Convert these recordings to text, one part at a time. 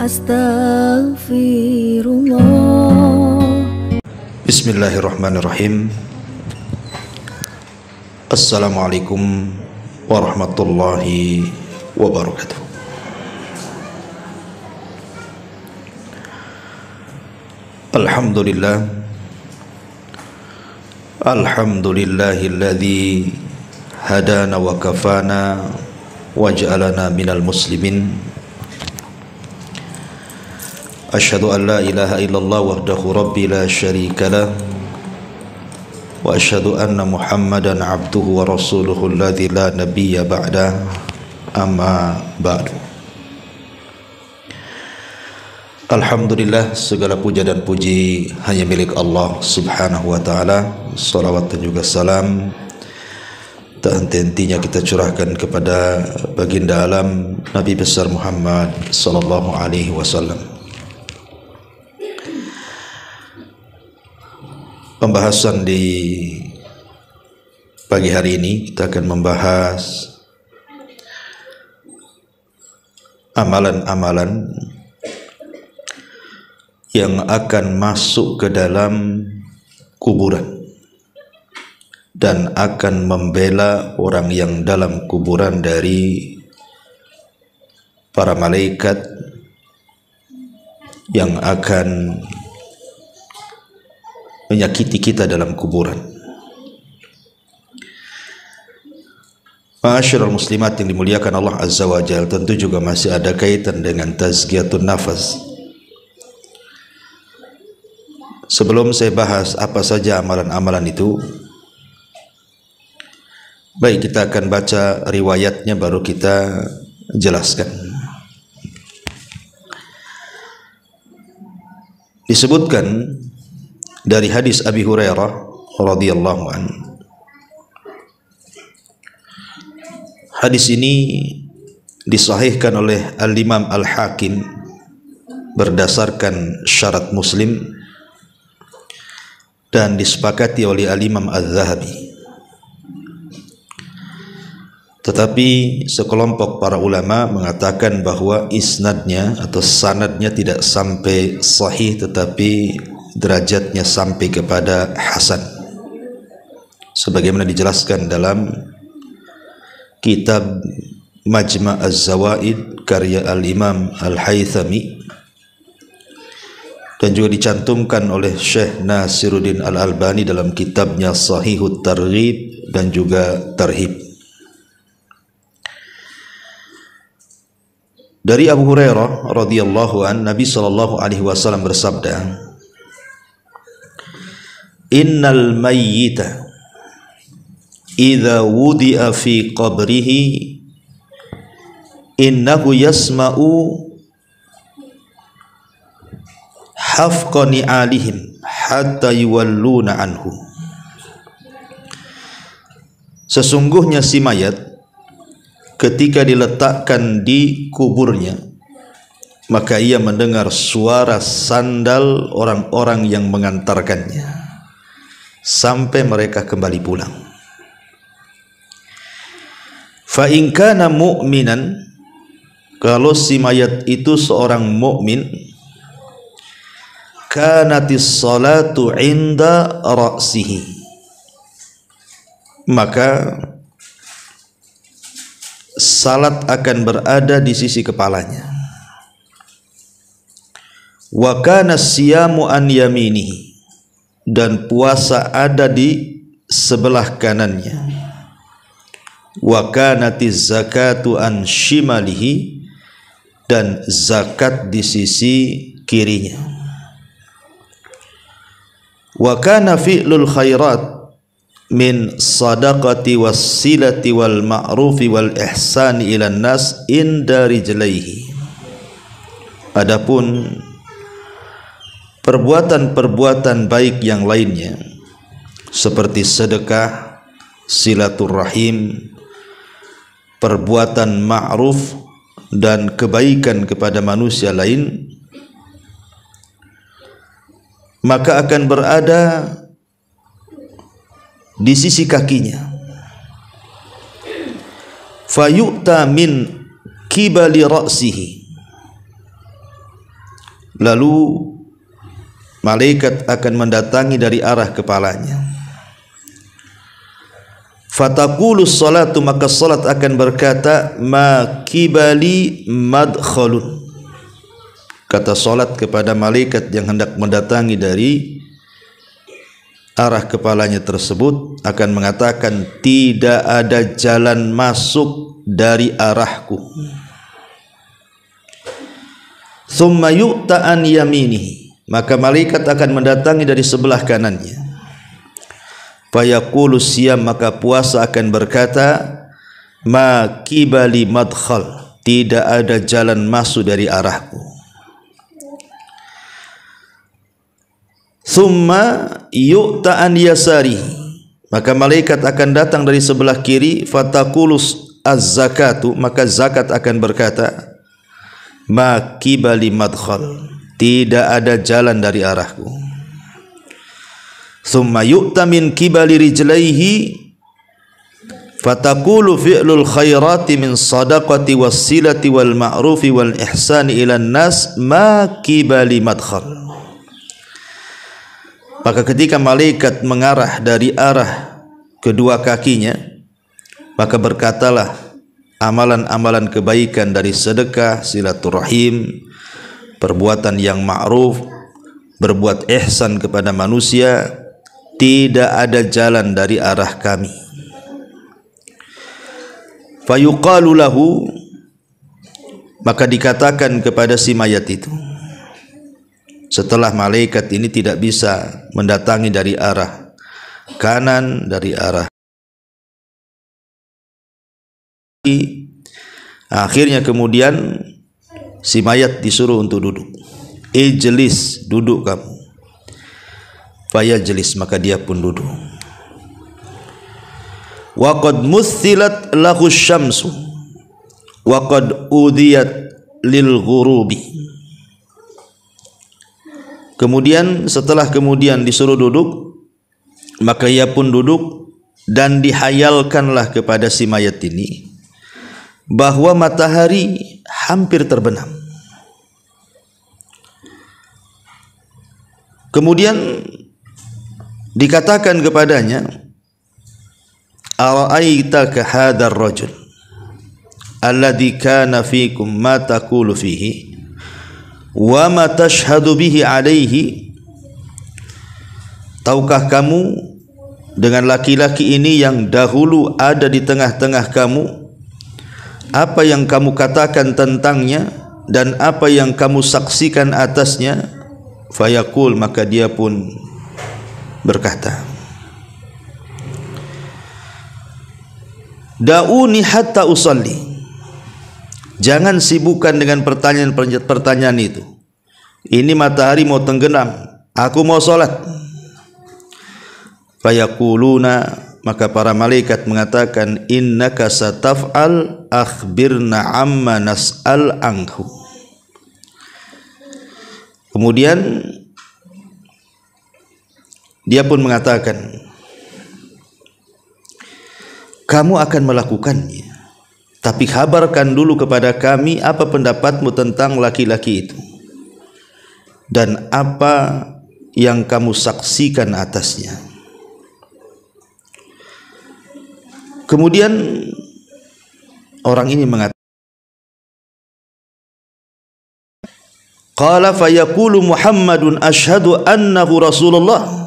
Astaghfirullah. Bismillahirrahmanirrahim. Assalamualaikum warahmatullahi wabarakatuh. Alhamdulillah, alhamdulillahilladzi hadana wa kafana waj'alana minal muslimin. Asyhadu an la ilaha illallah wahdahu rabbi la syarika lah wa asyhadu anna Muhammadan abduhu wa rasuluhu alladzi la nabiyya ba'dah, amma ba'du. Alhamdulillah, segala puja dan puji hanya milik Allah subhanahu wa ta'ala. Salawat dan juga salam tak henti-hentinya kita curahkan kepada baginda alam Nabi besar Muhammad sallallahu alaihi wasallam. Pembahasan di pagi hari ini kita akan membahas amalan-amalan yang akan masuk ke dalam kuburan dan akan membela orang yang dalam kuburan dari para malaikat yang akan menyakiti kita dalam kuburan. Ma'asyiral muslimat yang dimuliakan Allah Azza wa Jalla, tentu juga masih ada kaitan dengan tazkiyatun nafas. Sebelum saya bahas apa saja amalan-amalan itu, baik kita akan baca riwayatnya baru kita jelaskan. Disebutkan dari hadis Abi Hurairah radhiyallahu anhu. Hadis ini disahihkan oleh Al-Imam Al-Hakim berdasarkan syarat Muslim dan disepakati oleh Al-Imam Az-Zahabi. Tetapi sekelompok para ulama mengatakan bahwa isnadnya atau sanadnya tidak sampai sahih, tetapi derajatnya sampai kepada hasan, sebagaimana dijelaskan dalam kitab Majma' Az-Zawaid karya Al-Imam Al-Haythami, dan juga dicantumkan oleh Syekh Nasiruddin Al-Albani dalam kitabnya Sahihut Targhib dan juga Tarhib. Dari Abu Hurairah radhiyallahu an, Nabi sallallahu alaihi wasallam bersabda, innal mayyita idza wudi'a fi qabrihi innahu yasma'u hafqa ni'alihim hatta yuwalluna anhu. Sesungguhnya si mayat ketika diletakkan di kuburnya, maka ia mendengar suara sandal orang-orang yang mengantarkannya sampai mereka kembali pulang. Fa in kana mu'minan, kalau si mayat itu seorang mukmin, kanatis salatu inda ra'sihi, maka salat akan berada di sisi kepalanya. Wa kana siyamu an yaminihi, dan puasa ada di sebelah kanannya. Wa kanatiz zakatu an shimalihi, dan zakat di sisi kirinya. Wa kana fi'lul khairat min sadaqati wassilati wal ma'rufi wal ihsani ilan nas inda rijlaihi. Adapun perbuatan-perbuatan baik yang lainnya seperti sedekah, silaturahim, perbuatan ma'ruf dan kebaikan kepada manusia lain, maka akan berada di sisi kakinya. Fayu'ta min kibali ra'sihi, lalu malaikat akan mendatangi dari arah kepalanya. Fataqulus salatu, maka salat akan berkata, ma kibali madkhalun. Kata salat kepada malaikat yang hendak mendatangi dari arah kepalanya tersebut akan mengatakan, tidak ada jalan masuk dari arahku. Thumma yu'ta an yaminihi, maka malaikat akan mendatangi dari sebelah kanannya. Fayaqulu siyam, maka puasa akan berkata, ma kibali madkhal, tidak ada jalan masuk dari arahku. Thumma yu'ta an yasari, maka malaikat akan datang dari sebelah kiri. Fataqulus az-zakatu, maka zakat akan berkata, ma kibali madkhal, tidak ada jalan dari arahku. Thumma yu'ta min kibali rijlaihi, fataqulu fi'lul khairati min sadaqati wassilati wal ma'rufi wal ihsani ilan nas, ma kibali madkhal. Maka ketika malaikat mengarah dari arah kedua kakinya, maka berkatalah amalan-amalan kebaikan dari sedekah, silaturahim, perbuatan yang ma'ruf, berbuat ihsan kepada manusia, tidak ada jalan dari arah kami. Fayuqalu lahu, maka dikatakan kepada si mayat itu, setelah malaikat ini tidak bisa mendatangi dari arah kanan, dari arah kiri, akhirnya kemudian si mayat disuruh untuk duduk. Ijlis, duduk kamu. Fayajlis, maka dia pun duduk. Wa qad muthilat lahu syamsu wa qad udiyat lil ghurubi. Kemudian setelah disuruh duduk, maka ia pun duduk, dan dihayalkanlah kepada si mayat ini bahwa matahari hampir terbenam. Kemudian dikatakan kepadanya, ara'aitaka hadzal rajul alladhi kana fikum ma taqulu fihi wa ma tashhadu bihi alaihi. Tahukah kamu dengan laki-laki ini yang dahulu ada di tengah-tengah kamu, apa yang kamu katakan tentangnya dan apa yang kamu saksikan atasnya? Fayaqul, maka dia pun berkata, da'uni hatta usalli, jangan sibukkan dengan pertanyaan itu. Ini matahari mau tenggelam, aku mau sholat. Fayaquluna, maka para malaikat mengatakan, innaka sataf'al akhbirna amma nas'al anhu. Kemudian dia pun mengatakan, kamu akan melakukannya, tapi kabarkan dulu kepada kami apa pendapatmu tentang laki-laki itu dan apa yang kamu saksikan atasnya. Kemudian orang ini mengatakan, qala fayaqulu Muhammadun asyhadu annahu Rasulullah.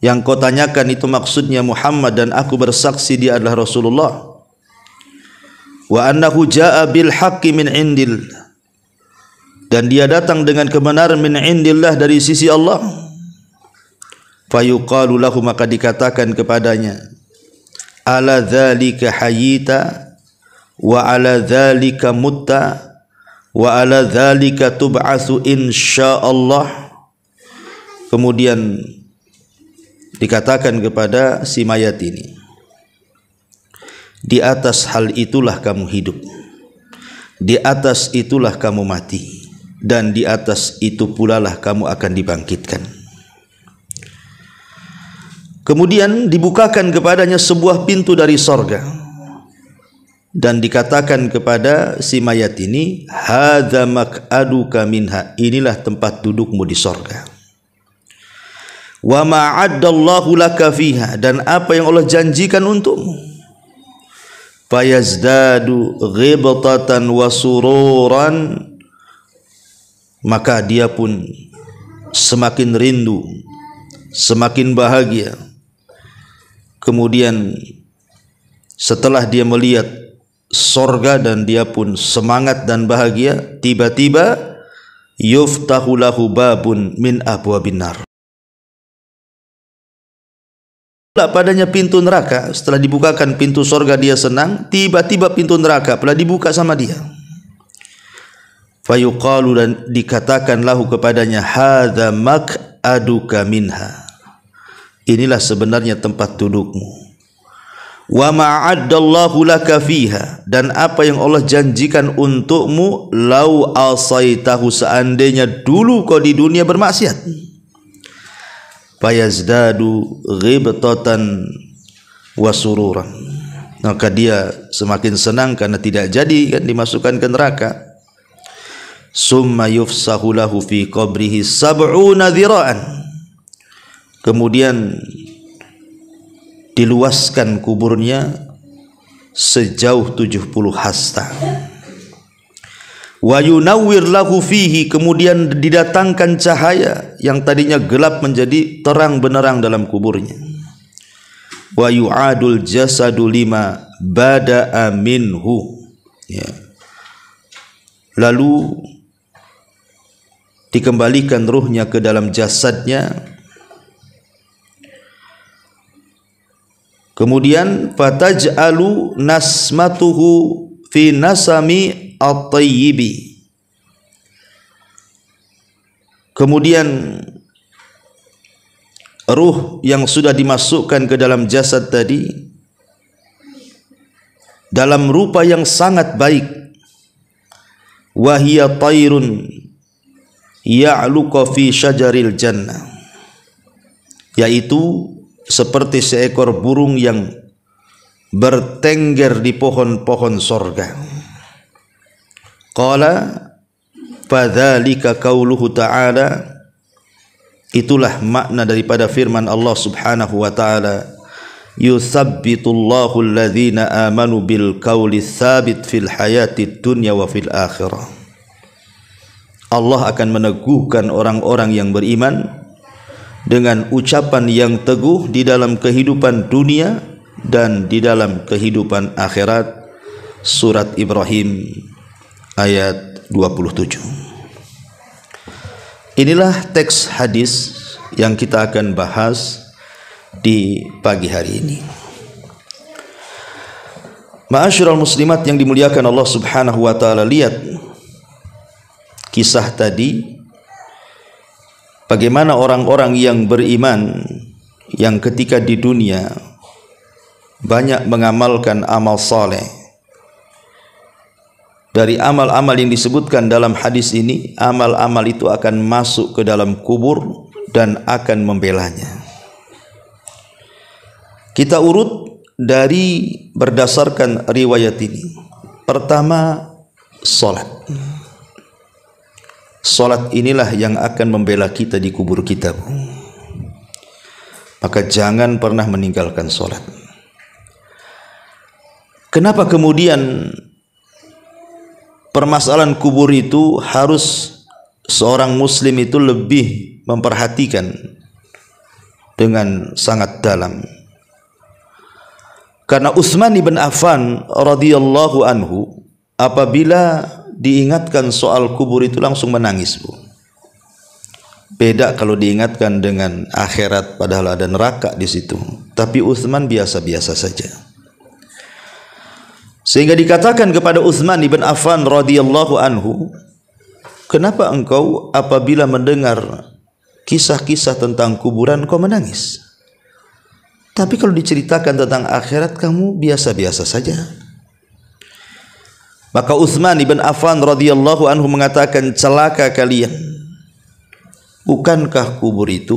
Yang kau tanyakan itu maksudnya Muhammad, dan aku bersaksi dia adalah Rasulullah. Wa annahu jaa bil haqqi min indil, dan dia datang dengan kebenaran min indillah, dari sisi Allah. Fayuqalu lahu, maka dikatakan kepadanya, ala dzalika hayyita wa ala dzalika mutta wa ala dzalika tub'atsu insyaallah. Kemudian dikatakan kepada si mayat ini, di atas hal itulah kamu hidup, di atas itulah kamu mati, dan di atas itu pula lah kamu akan dibangkitkan. Kemudian dibukakan kepadanya sebuah pintu dari sorga. dan dikatakan kepada si mayat ini, hadza maq'aduka minha, inilah tempat dudukmu di sorga. Wa ma'addallahu laka fiha, dan apa yang Allah janjikan untukmu. Fayazdadu ghibtatan wa sururan, maka dia pun semakin rindu, semakin bahagia. Kemudian setelah dia melihat sorga dan dia pun semangat dan bahagia, tiba-tiba yuftahu lahu babun min abwabin nar, padanya pintu neraka. Setelah dibukakan pintu sorga dia senang, tiba-tiba pintu neraka pula dibuka sama dia. Fayuqalu, dan dikatakan lahu kepadanya, hadza maq'aduka minha, inilah sebenarnya tempat dudukmu. Wa ma'addallahu laka fiha, dan apa yang Allah janjikan untukmu, lau asaitahu, seandainya dulu kau di dunia bermaksiat. Fayazdadu ghibtatan wa sururan, maka dia semakin senang karena tidak jadi kan dimasukkan ke neraka. Summa yufsahu lahu fi qabrihi sab'una dhira'an, kemudian diluaskan kuburnya sejauh 70 hasta. Wa yunawwir lahu fihi, kemudian didatangkan cahaya yang tadinya gelap menjadi terang benderang dalam kuburnya. Wa yu'adul jasadu lima bada'a minhu, ya. Lalu dikembalikan ruhnya ke dalam jasadnya. Kemudian fataj'alu nasmatuhu fi nasami at-tayyibi, kemudian ruh yang sudah dimasukkan ke dalam jasad tadi dalam rupa yang sangat baik, wa hiya tayrun ya'luqa fi syajaril jannah, yaitu seperti seekor burung yang bertengger di pohon-pohon sorga. Qala fadzalika qauluhu ta'ala, itulah makna daripada firman Allah subhanahu wa ta'ala, yuthabbitullahu alladhina amanu bil qawli tsabit fil hayatid dunya wa fil akhirah. Allah akan meneguhkan orang-orang yang beriman dengan ucapan yang teguh di dalam kehidupan dunia dan di dalam kehidupan akhirat. Surat Ibrahim ayat 27. Inilah teks hadis yang kita akan bahas di pagi hari ini. Ma'asyiral muslimat yang dimuliakan Allah subhanahu wa ta'ala, lihat kisah tadi, bagaimana orang-orang yang beriman yang ketika di dunia banyak mengamalkan amal saleh. Dari amal-amal yang disebutkan dalam hadis ini, amal-amal itu akan masuk ke dalam kubur dan akan membelanya. Kita urut dari berdasarkan riwayat ini. Pertama, salat. Salat inilah yang akan membela kita di kubur kita. Maka jangan pernah meninggalkan salat. Kenapa kemudian permasalahan kubur itu harus seorang muslim itu lebih memperhatikan dengan sangat dalam? Karena Utsman bin Affan radhiyallahu anhu apabila diingatkan soal kubur itu langsung menangis, Bu. Beda kalau diingatkan dengan akhirat padahal ada neraka di situ. Tapi Utsman biasa-biasa saja. Sehingga dikatakan kepada Utsman bin Affan radhiyallahu anhu, kenapa engkau apabila mendengar kisah-kisah tentang kuburan kau menangis? Tapi kalau diceritakan tentang akhirat kamu biasa-biasa saja. Maka Utsman bin Affan radhiyallahu anhu mengatakan, celaka kalian. Bukankah kubur itu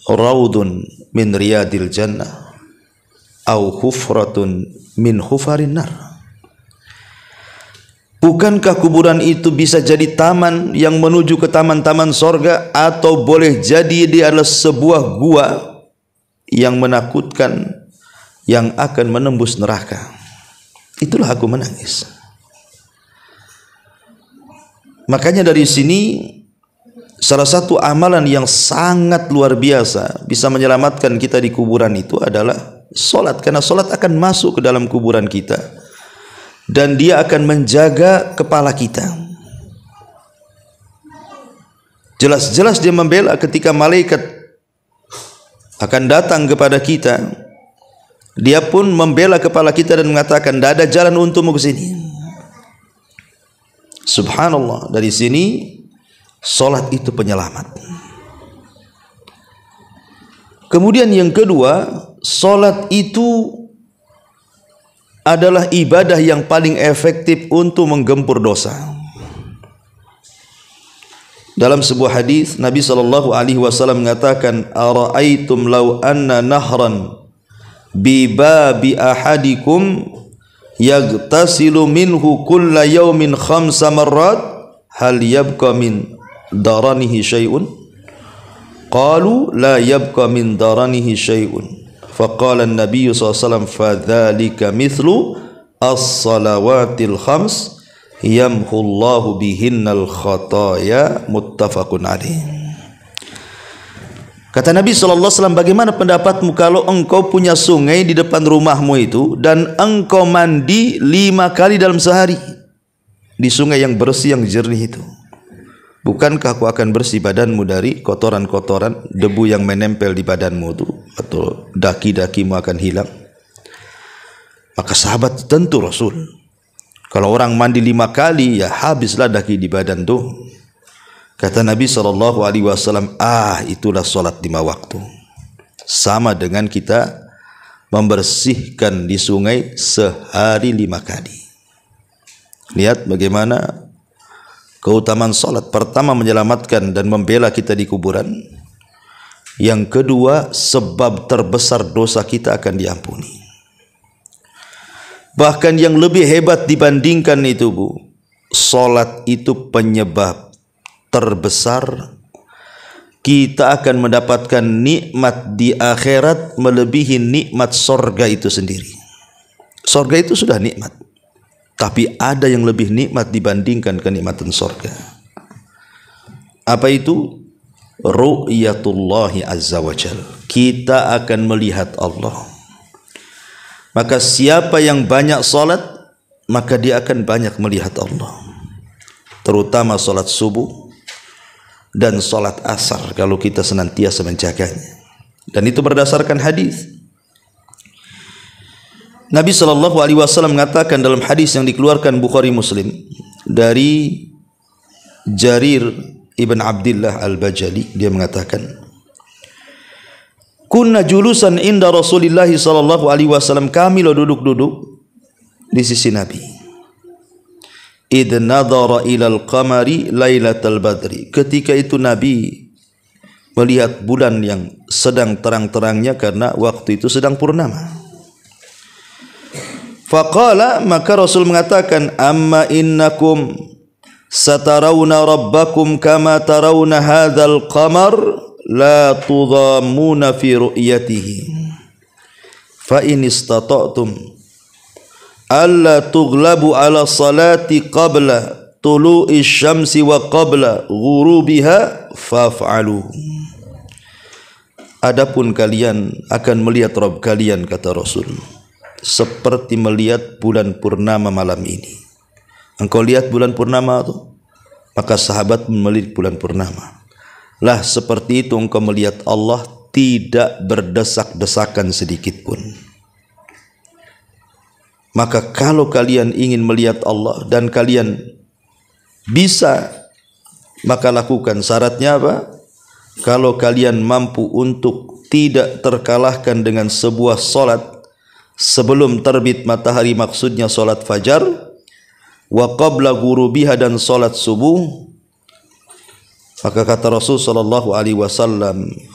raudun min riyadil jannah au hufratun min hufarin nar? Bukankah kuburan itu bisa jadi taman yang menuju ke taman-taman sorga, atau boleh jadi dia adalah sebuah gua yang menakutkan yang akan menembus neraka? Itulah aku menangis. Makanya dari sini salah satu amalan yang sangat luar biasa bisa menyelamatkan kita di kuburan itu adalah solat, karena solat akan masuk ke dalam kuburan kita dan dia akan menjaga kepala kita. Jelas-jelas dia membela ketika malaikat akan datang kepada kita, dia pun membela kepala kita dan mengatakan, tidak ada jalan untukmu ke sini. Subhanallah, dari sini solat itu penyelamat. Kemudian yang kedua, solat itu adalah ibadah yang paling efektif untuk menggempur dosa. Dalam sebuah hadis Nabi SAW mengatakan, ara'aitum law anna nahran bi babi ahadikum yagtasilu minhu kulla yawmin 5 marrat hal yabqa min daranihi syai'un? Qalu la yabqa min daranihi syai'un. Faqala an-nabiy SAW, fadzalika mithlu as-salawatil khams yamhullahu bihinnal khataya, muttafaqun alaih. Kata Nabi SAW, bagaimana pendapatmu kalau engkau punya sungai di depan rumahmu itu dan engkau mandi 5 kali dalam sehari di sungai yang bersih, yang jernih itu? Bukankah aku akan bersih badanmu dari kotoran-kotoran, debu yang menempel di badanmu itu, atau daki-dakimu akan hilang? Maka sahabat tentu Rasul, kalau orang mandi 5 kali, ya habislah daki di badan tuh. Kata Nabi SAW, itulah solat 5 waktu. Sama dengan kita membersihkan di sungai sehari 5 kali. Lihat bagaimana keutamaan solat. Pertama, menyelamatkan dan membela kita di kuburan. Yang kedua, sebab terbesar dosa kita akan diampuni. Bahkan yang lebih hebat dibandingkan itu, Bu, solat itu penyebab terbesar kita akan mendapatkan nikmat di akhirat melebihi nikmat sorga itu sendiri. Sorga itu sudah nikmat, tapi ada yang lebih nikmat dibandingkan kenikmatan sorga. Apa itu? Ru'yatullahi azza wa jal. Kita akan melihat Allah. Maka siapa yang banyak solat, maka dia akan banyak melihat Allah. Terutama solat subuh dan solat asar, kalau kita senantiasa menjaganya. Dan itu berdasarkan hadis. Nabi SAW mengatakan dalam hadis yang dikeluarkan Bukhari Muslim dari Jarir ibn Abdullah al-Bajali, dia mengatakan, kunna julusan inda Rasulillah SAW, kami lo duduk-duduk di sisi Nabi. Idh nadhara ilal qamari lailatal badri, ketika itu Nabi melihat bulan yang sedang terang-terangnya karena waktu itu sedang purnama. Faqala, maka Rasul mengatakan, amma innakum satarawna rabbakum kama tarawna hadzal qamar la tudhammuna fi ru'yatihi fa in istata'tum alla tughlabu ala salati qabla tulu'i syamsi wa qabla ghurubiha faf'alu. Adapun kalian akan melihat Rabb kalian, kata Rasul, seperti melihat bulan purnama malam ini. Engkau lihat bulan purnama itu, maka sahabat melihat bulan purnama. Lah seperti itu engkau melihat Allah, tidak berdesak-desakan sedikit pun. Maka kalau kalian ingin melihat Allah dan kalian bisa, maka lakukan. Syaratnya apa? Kalau kalian mampu untuk tidak terkalahkan dengan sebuah solat sebelum terbit matahari, maksudnya solat fajar, wa qabla ghurubiha, dan solat subuh, maka kata Rasul SAW,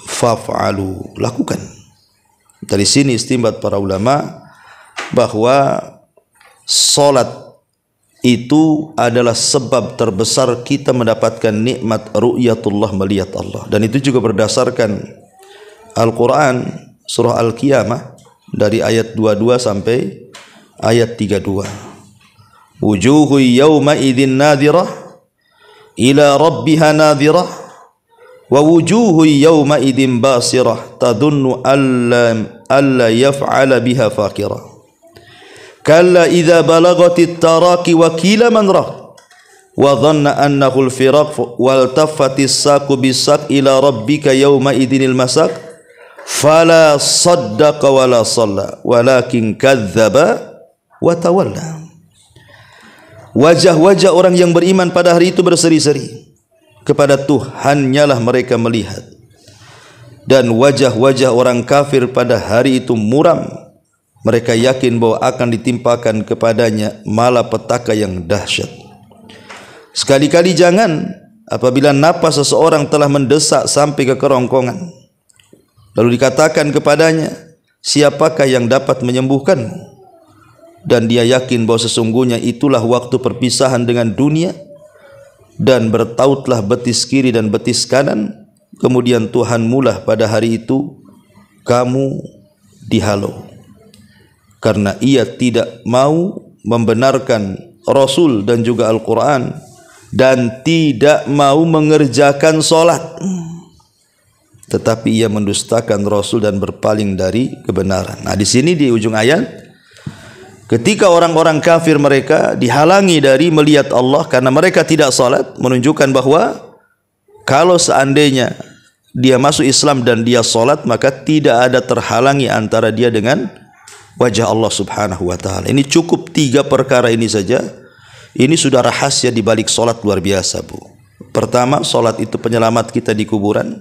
faf'alu, lakukan. Dari sini istinbat para ulama bahwa solat itu adalah sebab terbesar kita mendapatkan nikmat ru'yatullah, melihat Allah. Dan itu juga berdasarkan Al-Quran surah Al-Qiyamah dari ayat 22 sampai ayat 32. Wujuhu yawma idzin nadhirah ila rabbiha nadhirah wa wujuhu yawma idzin basirah tadhunnu alla yaf'ala biha faqirah. Kalla idza balagatit taraqi wa qila man raq wa dhanna annahu al-firaq wal taffatis saqu bisaq ila rabbika yawma idzinil masaq fala saddaqa wala shalla walakin kadzdzaba wa tawalla. Wajah-wajah orang yang beriman pada hari itu berseri-seri, kepada Tuhannya lah mereka melihat, dan wajah-wajah orang kafir pada hari itu muram. Mereka yakin bahwa akan ditimpakan kepadanya malapetaka yang dahsyat. Sekali-kali jangan apabila napas seseorang telah mendesak sampai ke kerongkongan, lalu dikatakan kepadanya, siapakah yang dapat menyembuhkanmu? Dan dia yakin bahwa sesungguhnya itulah waktu perpisahan dengan dunia, dan bertautlah betis kiri dan betis kanan. Kemudian Tuhanmu lah pada hari itu kamu dihalau, karena ia tidak mau membenarkan Rasul dan juga Al-Quran, dan tidak mau mengerjakan solat, tetapi ia mendustakan Rasul dan berpaling dari kebenaran. Nah, di sini di ujung ayat, ketika orang-orang kafir mereka dihalangi dari melihat Allah karena mereka tidak salat, menunjukkan bahwa kalau seandainya dia masuk Islam dan dia salat, maka tidak ada terhalangi antara dia dengan wajah Allah subhanahu wa ta'ala. Ini cukup 3 perkara ini saja. Ini sudah rahasia di balik salat luar biasa, Bu. Pertama, salat itu penyelamat kita di kuburan.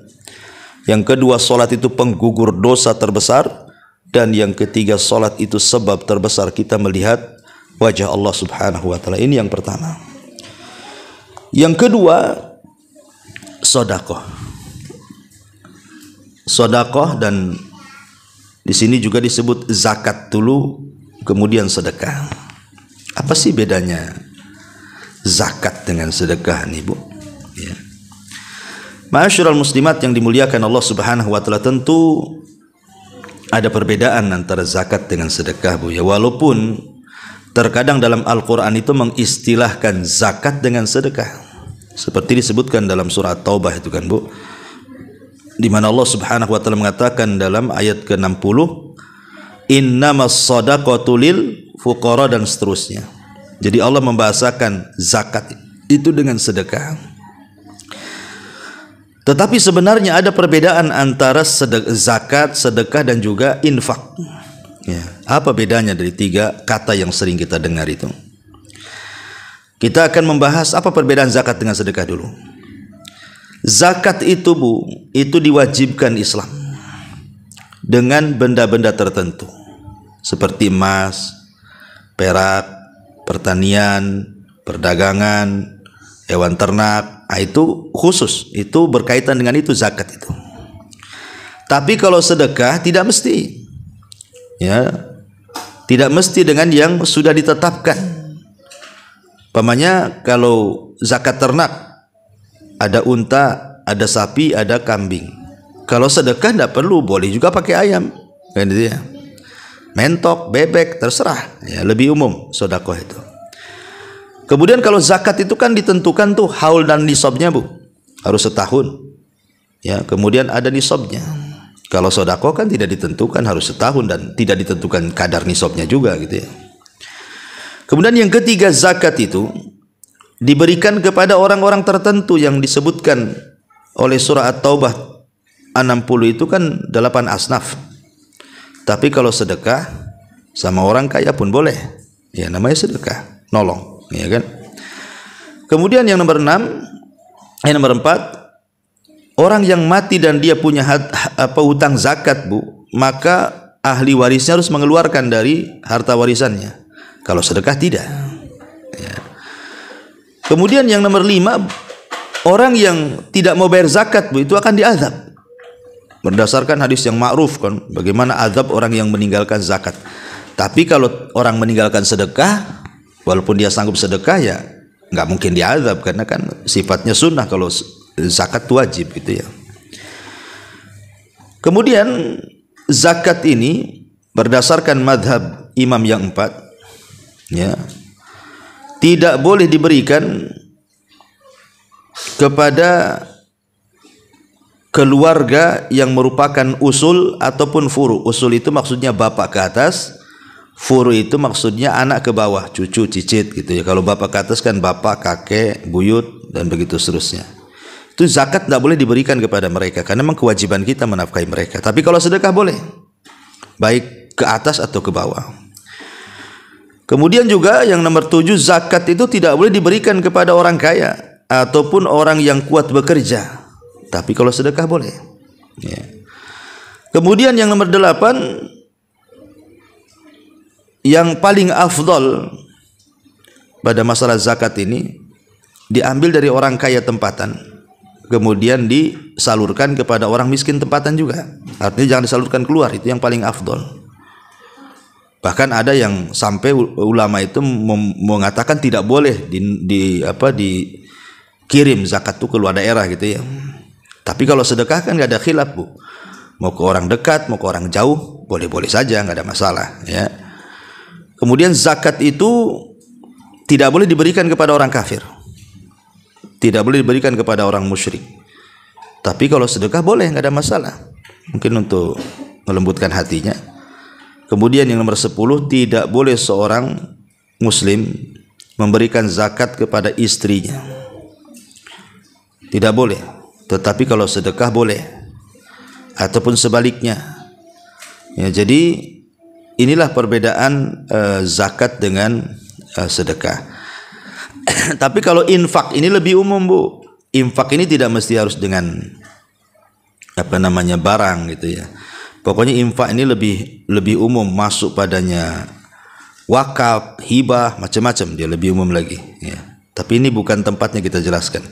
Yang kedua, salat itu penggugur dosa terbesar. Dan yang ketiga, salat itu sebab terbesar kita melihat wajah Allah subhanahu wa ta'ala. Ini yang pertama. Yang kedua, sedekah. Sedekah, dan di sini juga disebut zakat dulu, kemudian sedekah. Apa sih bedanya zakat dengan sedekah nih, Bu? Ya. Ma'asyiral muslimat yang dimuliakan Allah subhanahu wa ta'ala, tentu ada perbedaan antara zakat dengan sedekah, Bu. Ya, walaupun terkadang dalam Al-Quran itu mengistilahkan zakat dengan sedekah, seperti disebutkan dalam surah Taubah itu kan, Bu, di mana Allah subhanahu wa ta'ala mengatakan dalam ayat ke-60, innamas shadaqatu lil fuqara, dan seterusnya. Jadi Allah membahasakan zakat itu dengan sedekah. Tetapi sebenarnya ada perbedaan antara zakat, sedekah, dan juga infak. Ya, apa bedanya dari 3 kata yang sering kita dengar itu? Kita akan membahas apa perbedaan zakat dengan sedekah dulu. Zakat itu, Bu, itu diwajibkan Islam dengan benda-benda tertentu seperti emas, perak, pertanian, perdagangan, hewan ternak. Nah, itu khusus, itu berkaitan dengan itu zakat itu. Tapi kalau sedekah tidak mesti, ya, tidak mesti dengan yang sudah ditetapkan. Pamannya kalau zakat ternak, ada unta, ada sapi, ada kambing. Kalau sedekah tidak perlu, boleh juga pakai ayam, kan gitu ya. Mentok, bebek, terserah. Ya, lebih umum sedekah itu. Kemudian kalau zakat itu kan ditentukan tuh haul dan nisabnya, Bu. Harus setahun. Ya, kemudian ada nisabnya. Kalau sedekah kan tidak ditentukan, harus setahun, dan tidak ditentukan kadar nisabnya juga gitu ya. Kemudian yang ketiga, zakat itu diberikan kepada orang-orang tertentu yang disebutkan oleh surah At-Taubah 60 itu kan 8 asnaf. Tapi kalau sedekah sama orang kaya pun boleh. Ya, namanya sedekah, nolong, ya kan? Kemudian yang nomor 4, orang yang mati dan dia punya hutang zakat, Bu, maka ahli warisnya harus mengeluarkan dari harta warisannya. Kalau sedekah tidak. Ya. Kemudian yang nomor 5, orang yang tidak mau bayar zakat, Bu, itu akan diazab. Berdasarkan hadis yang ma'ruf kan, bagaimana azab orang yang meninggalkan zakat. Tapi kalau orang meninggalkan sedekah, Walaupun dia sanggup sedekah, ya nggak mungkin diazab karena kan sifatnya sunnah. Kalau zakat wajib gitu ya. Kemudian zakat ini berdasarkan madhab imam yang 4, ya, tidak boleh diberikan kepada keluarga yang merupakan usul ataupun furu. Usul itu maksudnya bapak ke atas, furu itu maksudnya anak ke bawah, cucu, cicit gitu ya. Kalau bapak ke atas kan bapak, kakek, buyut, dan begitu seterusnya. Itu zakat tidak boleh diberikan kepada mereka karena memang kewajiban kita menafkahi mereka. Tapi kalau sedekah boleh, baik ke atas atau ke bawah. Kemudian juga yang nomor 7, zakat itu tidak boleh diberikan kepada orang kaya ataupun orang yang kuat bekerja. Tapi kalau sedekah boleh. Ya. Kemudian yang nomor 8, yang paling afdol pada masalah zakat ini diambil dari orang kaya tempatan, kemudian disalurkan kepada orang miskin tempatan juga. Artinya jangan disalurkan keluar, itu yang paling afdol. Bahkan ada yang sampai ulama itu mengatakan tidak boleh dikirim zakat itu ke luar daerah gitu ya. Tapi kalau sedekah kan nggak ada khilaf, Bu. Mau ke orang dekat, mau ke orang jauh, boleh-boleh saja, nggak ada masalah ya. Kemudian zakat itu tidak boleh diberikan kepada orang kafir, tidak boleh diberikan kepada orang musyrik. Tapi kalau sedekah boleh, nggak ada masalah, mungkin untuk melembutkan hatinya. Kemudian yang nomor 10, tidak boleh seorang muslim memberikan zakat kepada istrinya, tidak boleh. Tetapi kalau sedekah boleh, ataupun sebaliknya ya. Jadi inilah perbedaan zakat dengan sedekah. Tapi kalau infak ini lebih umum, Bu. Infak ini tidak mesti harus dengan barang gitu ya. Pokoknya infak ini lebih umum, masuk padanya wakaf, hibah, macam-macam, dia lebih umum lagi ya. Tapi ini bukan tempatnya kita jelaskan.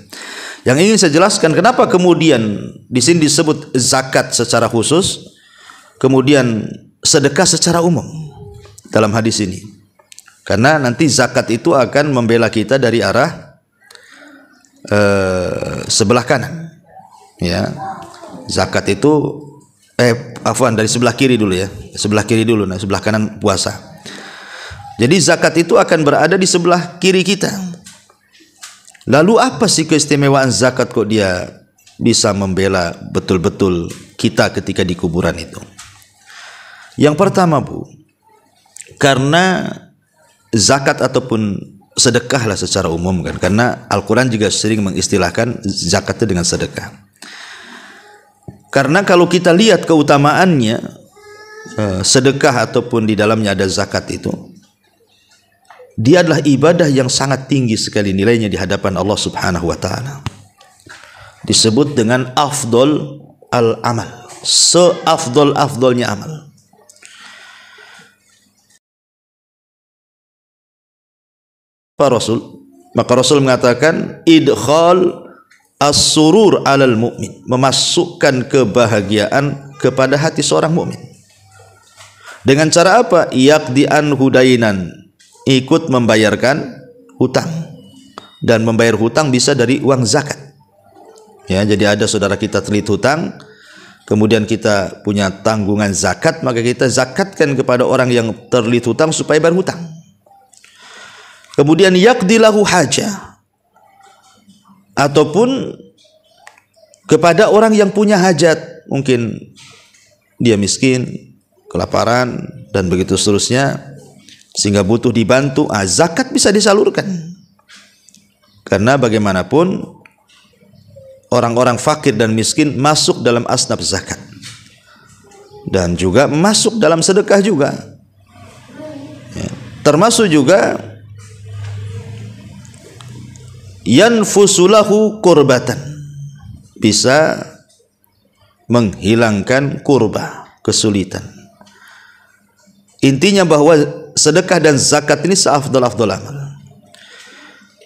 Yang ingin saya jelaskan, kenapa kemudian di sini disebut zakat secara khusus, kemudian sedekah secara umum dalam hadis ini. Karena nanti zakat itu akan membela kita dari arah sebelah kanan. Ya. Zakat itu dari sebelah kiri dulu ya. Sebelah kiri dulu, nah sebelah kanan puasa. Jadi zakat itu akan berada di sebelah kiri kita. Lalu apa sih keistimewaan zakat kok dia bisa membela betul-betul kita ketika di kuburan itu? Yang pertama, Bu, karena zakat ataupun sedekahlah secara umum kan, karena Al-Quran juga sering mengistilahkan zakat itu dengan sedekah. Karena kalau kita lihat keutamaannya, sedekah ataupun di dalamnya ada zakat itu, dia adalah ibadah yang sangat tinggi sekali nilainya di hadapan Allah Subhanahu wa taala. Disebut dengan afdol al-amal, seafdol-afdolnya amal. Maka Rasul mengatakan idkhal as-surur 'alal mu'min, memasukkan kebahagiaan kepada hati seorang mukmin. Dengan cara apa? Yaqdi anhu dainan, ikut membayarkan hutang. Dan membayar hutang bisa dari uang zakat. Ya, jadi ada saudara kita terlilit hutang, kemudian kita punya tanggungan zakat, maka kita zakatkan kepada orang yang terlilit hutang supaya bayar hutang. Kemudian yaqdi lahu hajah, ataupun kepada orang yang punya hajat, mungkin dia miskin, kelaparan, dan begitu seterusnya, sehingga butuh dibantu, zakat bisa disalurkan. Karena bagaimanapun orang-orang fakir dan miskin masuk dalam asnaf zakat, dan juga masuk dalam sedekah juga ya. Termasuk juga yanfusulahu kurbatan, bisa menghilangkan kurba, kesulitan. Intinya bahwa sedekah dan zakat ini seafdal-afdal amal.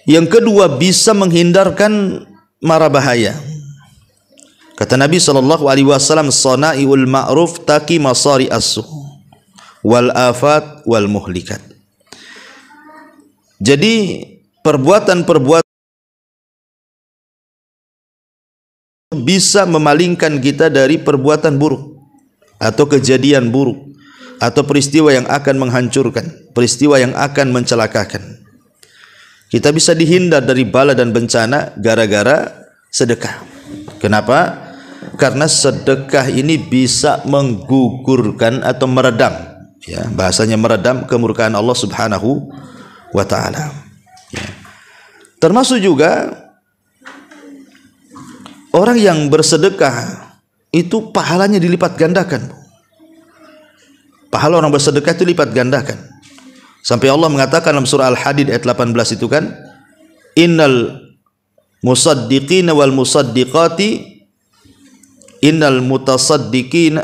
Yang kedua, bisa menghindarkan mara bahaya. Kata Nabi SAW, sana'iul ma'ruf taqi masari as-su wal afat wal muhlikat. Jadi perbuatan-perbuatan bisa memalingkan kita dari perbuatan buruk atau kejadian buruk atau peristiwa yang akan menghancurkan, peristiwa yang akan mencelakakan. Kita bisa dihindar dari bala dan bencana gara-gara sedekah. Kenapa? Karena sedekah ini bisa menggugurkan atau meredam, ya, bahasanya meredam kemurkaan Allah Subhanahu wa taala. Ya. Termasuk juga orang yang bersedekah itu pahalanya dilipat gandakan. Pahala orang bersedekah itu lipat gandakan. Sampai Allah mengatakan dalam surah Al-Hadid ayat 18 itu kan, innal musaddiqina wal musaddiqati innal musaddiqina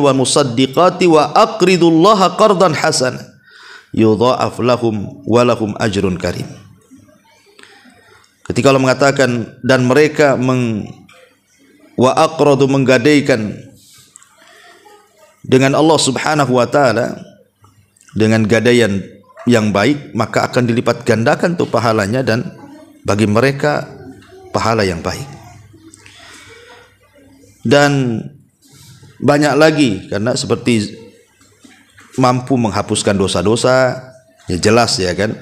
wal musaddiqati wa aqridullaha qardan hasana yudha'af lahum wa lahum ajrun karim. Ketika Allah mengatakan dan mereka wa aqradu menggadaikan dengan Allah Subhanahu wa taala dengan gadaian yang baik, maka akan dilipat gandakan tuh pahalanya dan bagi mereka pahala yang baik. Dan banyak lagi, karena seperti mampu menghapuskan dosa-dosa, ya jelas ya kan.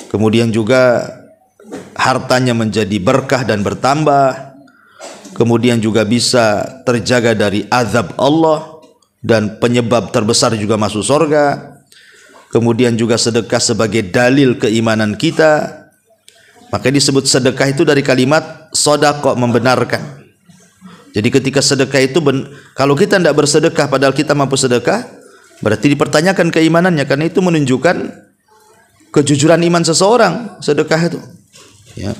Kemudian juga hartanya menjadi berkah dan bertambah. Kemudian juga bisa terjaga dari azab Allah, dan penyebab terbesar juga masuk surga. Kemudian juga sedekah sebagai dalil keimanan kita. Maka disebut sedekah itu dari kalimat sodaqah, membenarkan. Jadi ketika sedekah itu kalau kita tidak bersedekah padahal kita mampu sedekah, berarti dipertanyakan keimanannya, karena itu menunjukkan kejujuran iman seseorang sedekah itu. Ya.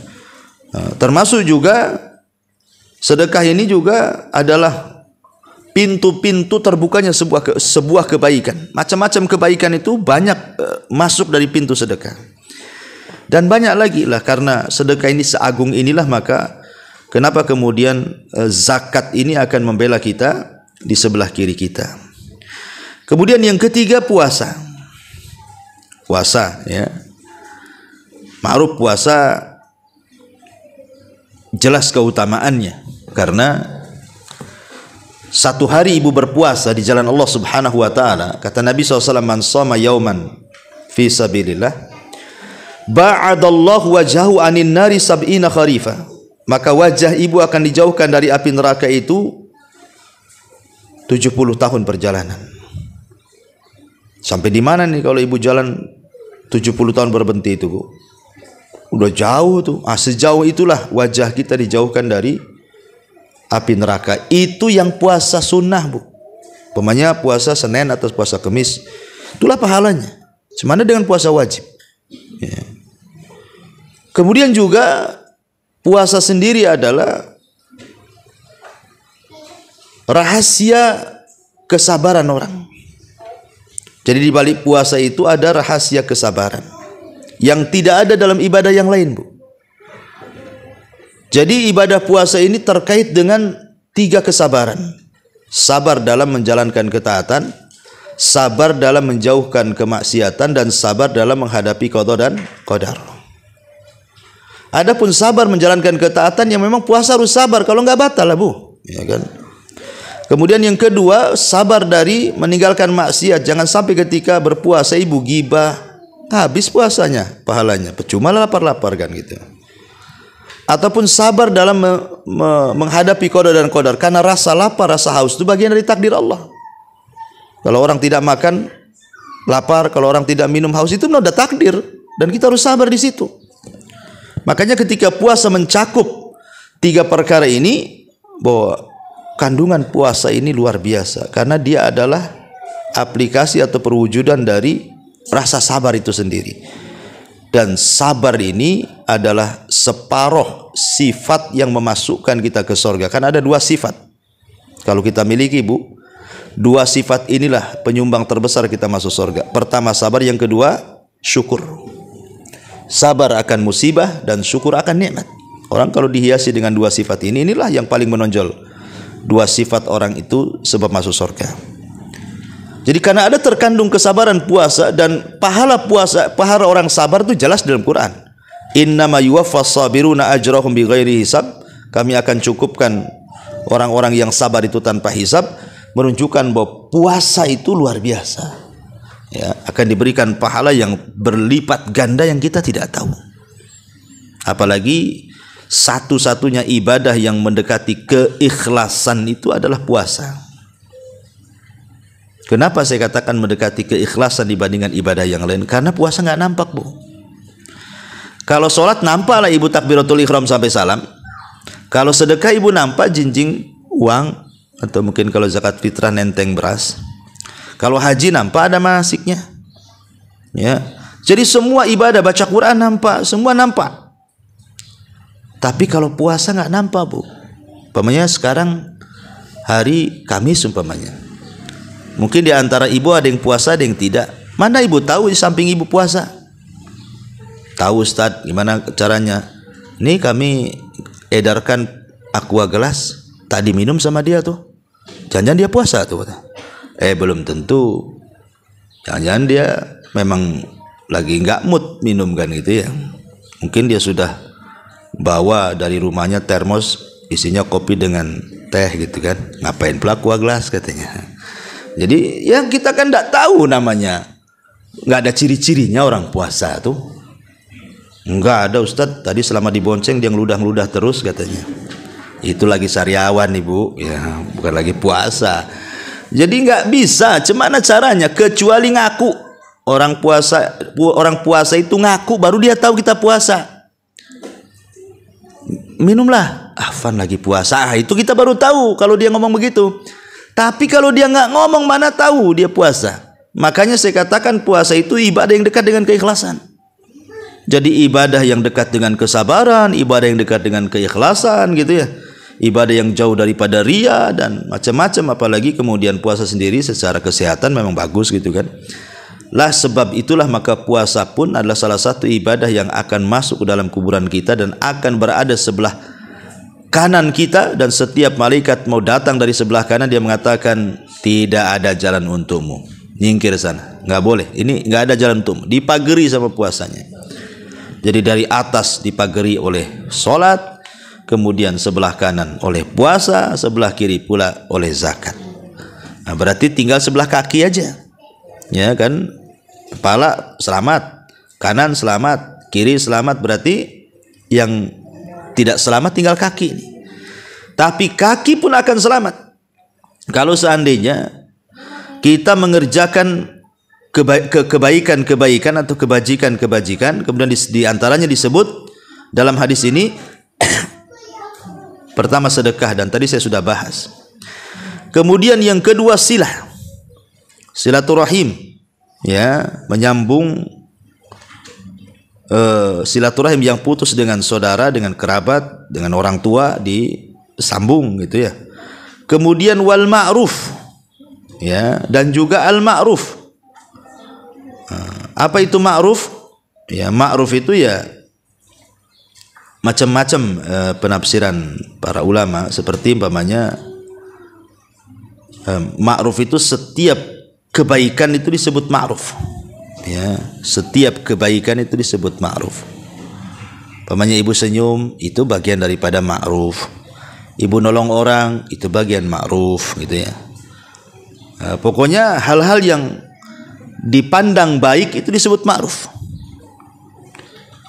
Termasuk juga sedekah ini juga adalah pintu-pintu terbukanya sebuah kebaikan. Macam-macam kebaikan itu banyak masuk dari pintu sedekah. Dan banyak lagi lah, karena sedekah ini seagung inilah, maka kenapa kemudian zakat ini akan membela kita di sebelah kiri kita. Kemudian yang ketiga, puasa. Puasa, ya. Ma'ruf puasa jelas keutamaannya, karena satu hari ibu berpuasa di jalan Allah Subhanahu wa taala, kata Nabi SAW, man shoma yauman fi sabilillah ba'adallahu wajhahu anin nari sab'ina kharifa, maka wajah ibu akan dijauhkan dari api neraka itu 70 tahun perjalanan. Sampai di mana nih kalau ibu jalan 70 tahun berhenti itu, Bu? Udah jauh tuh. Sejauh itulah wajah kita dijauhkan dari api neraka. Itu yang puasa sunnah, Bu. Pemanya puasa Senin atau puasa Kamis, itulah pahalanya. Semana dengan puasa wajib. Ya. Kemudian juga puasa sendiri adalah rahasia kesabaran orang. Jadi di balik puasa itu ada rahasia kesabaran yang tidak ada dalam ibadah yang lain, Bu. Jadi ibadah puasa ini terkait dengan 3 kesabaran. Sabar dalam menjalankan ketaatan, sabar dalam menjauhkan kemaksiatan, dan sabar dalam menghadapi qada dan qadar. Adapun sabar menjalankan ketaatan, yang memang puasa harus sabar, kalau enggak batal lah, Bu. Ya kan? Kemudian yang kedua, sabar dari meninggalkan maksiat. Jangan sampai ketika berpuasa ibu gibah, habis puasanya, pahalanya percuma lapar-lapar kan gitu. Ataupun sabar dalam menghadapi qada dan qadar, karena rasa lapar, rasa haus itu bagian dari takdir Allah. Kalau orang tidak makan lapar, kalau orang tidak minum haus, itu udah takdir, dan kita harus sabar di situ. Makanya ketika puasa mencakup 3 perkara ini, bahwa kandungan puasa ini luar biasa, karena dia adalah aplikasi atau perwujudan dari rasa sabar itu sendiri. Dan sabar ini adalah separuh sifat yang memasukkan kita ke surga. Kan ada 2 sifat kalau kita miliki, Bu. 2 sifat inilah penyumbang terbesar kita masuk surga. Pertama sabar, yang kedua syukur. Sabar akan musibah dan syukur akan nikmat. Orang kalau dihiasi dengan 2 sifat ini, inilah yang paling menonjol. 2 sifat orang itu sebab masuk surga. Jadi karena ada terkandung kesabaran puasa dan pahala puasa, pahala orang sabar itu jelas dalam Quran. Innama yuwaffas sabiruna ajrahum bighairi hisab. Kami akan cukupkan orang-orang yang sabar itu tanpa hisab, menunjukkan bahwa puasa itu luar biasa. Ya, akan diberikan pahala yang berlipat ganda yang kita tidak tahu. Apalagi satu-satunya ibadah yang mendekati keikhlasan itu adalah puasa. Kenapa saya katakan mendekati keikhlasan dibandingkan ibadah yang lain? Karena puasa nggak nampak, Bu. Kalau sholat nampak lah ibu takbiratul ihram sampai salam. Kalau sedekah ibu nampak jinjing uang, atau mungkin kalau zakat fitrah nenteng beras. Kalau haji nampak ada manasiknya. Ya. Jadi semua ibadah baca Quran nampak, semua nampak. Tapi kalau puasa nggak nampak, Bu. Umpamanya sekarang hari Kamis umpamanya. Mungkin di antara ibu ada yang puasa, ada yang tidak. Mana ibu tahu di samping ibu puasa? Tahu Ustaz, gimana caranya? Ini kami edarkan aqua gelas, tak diminum sama dia tuh. Jangan-jangan dia puasa tuh. Belum tentu. Jangan-jangan dia memang lagi nggak mood minum kan gitu ya. Mungkin dia sudah bawa dari rumahnya termos isinya kopi dengan teh gitu kan. Ngapain pula aqua gelas katanya. Jadi ya kita kan tidak tahu namanya, nggak ada ciri-cirinya orang puasa tuh. Nggak ada Ustadz, tadi selama dibonceng dia ngeludah-ngeludah terus katanya. Itu lagi sariawan ibu, ya bukan lagi puasa. Jadi nggak bisa, gimana caranya? Kecuali ngaku. Orang puasa itu ngaku, baru dia tahu kita puasa. Minumlah, Afan lagi puasa. Itu kita baru tahu kalau dia ngomong begitu. Tapi kalau dia nggak ngomong, mana tahu dia puasa. Makanya saya katakan puasa itu ibadah yang dekat dengan keikhlasan. Jadi ibadah yang dekat dengan kesabaran, ibadah yang dekat dengan keikhlasan gitu ya. Ibadah yang jauh daripada ria dan macam-macam. Apalagi kemudian puasa sendiri secara kesehatan memang bagus gitu kan. Lah sebab itulah maka puasa pun adalah salah satu ibadah yang akan masuk ke dalam kuburan kita dan akan berada sebelah kanan kita, dan setiap malaikat mau datang dari sebelah kanan dia mengatakan tidak ada jalan untukmu, nyingkir sana, nggak boleh, ini nggak ada jalan untukmu, dipagari sama puasanya. Jadi dari atas dipagari oleh sholat, kemudian sebelah kanan oleh puasa, sebelah kiri pula oleh zakat. Nah, berarti tinggal sebelah kaki aja, ya kan? Kepala selamat, kanan selamat, kiri selamat, berarti yang tidak selamat tinggal kaki. Tapi kaki pun akan selamat kalau seandainya kita mengerjakan kebaikan-kebaikan atau kebajikan-kebajikan. Kemudian di antaranya disebut dalam hadis ini pertama sedekah, dan tadi saya sudah bahas. Kemudian yang kedua silaturahim, ya, menyambung silaturahim yang putus dengan saudara, dengan kerabat, dengan orang tua disambung gitu ya. Kemudian wal ma'ruf, ya, dan juga al ma'ruf. Apa itu ma'ruf? Ya, ma'ruf itu ya macam-macam penafsiran para ulama, seperti umpamanya ma'ruf itu setiap kebaikan itu disebut ma'ruf. Ya, setiap kebaikan itu disebut ma'ruf. Umpamanya ibu senyum itu bagian daripada ma'ruf. Ibu nolong orang itu bagian ma'ruf gitu ya. Pokoknya hal-hal yang dipandang baik itu disebut ma'ruf.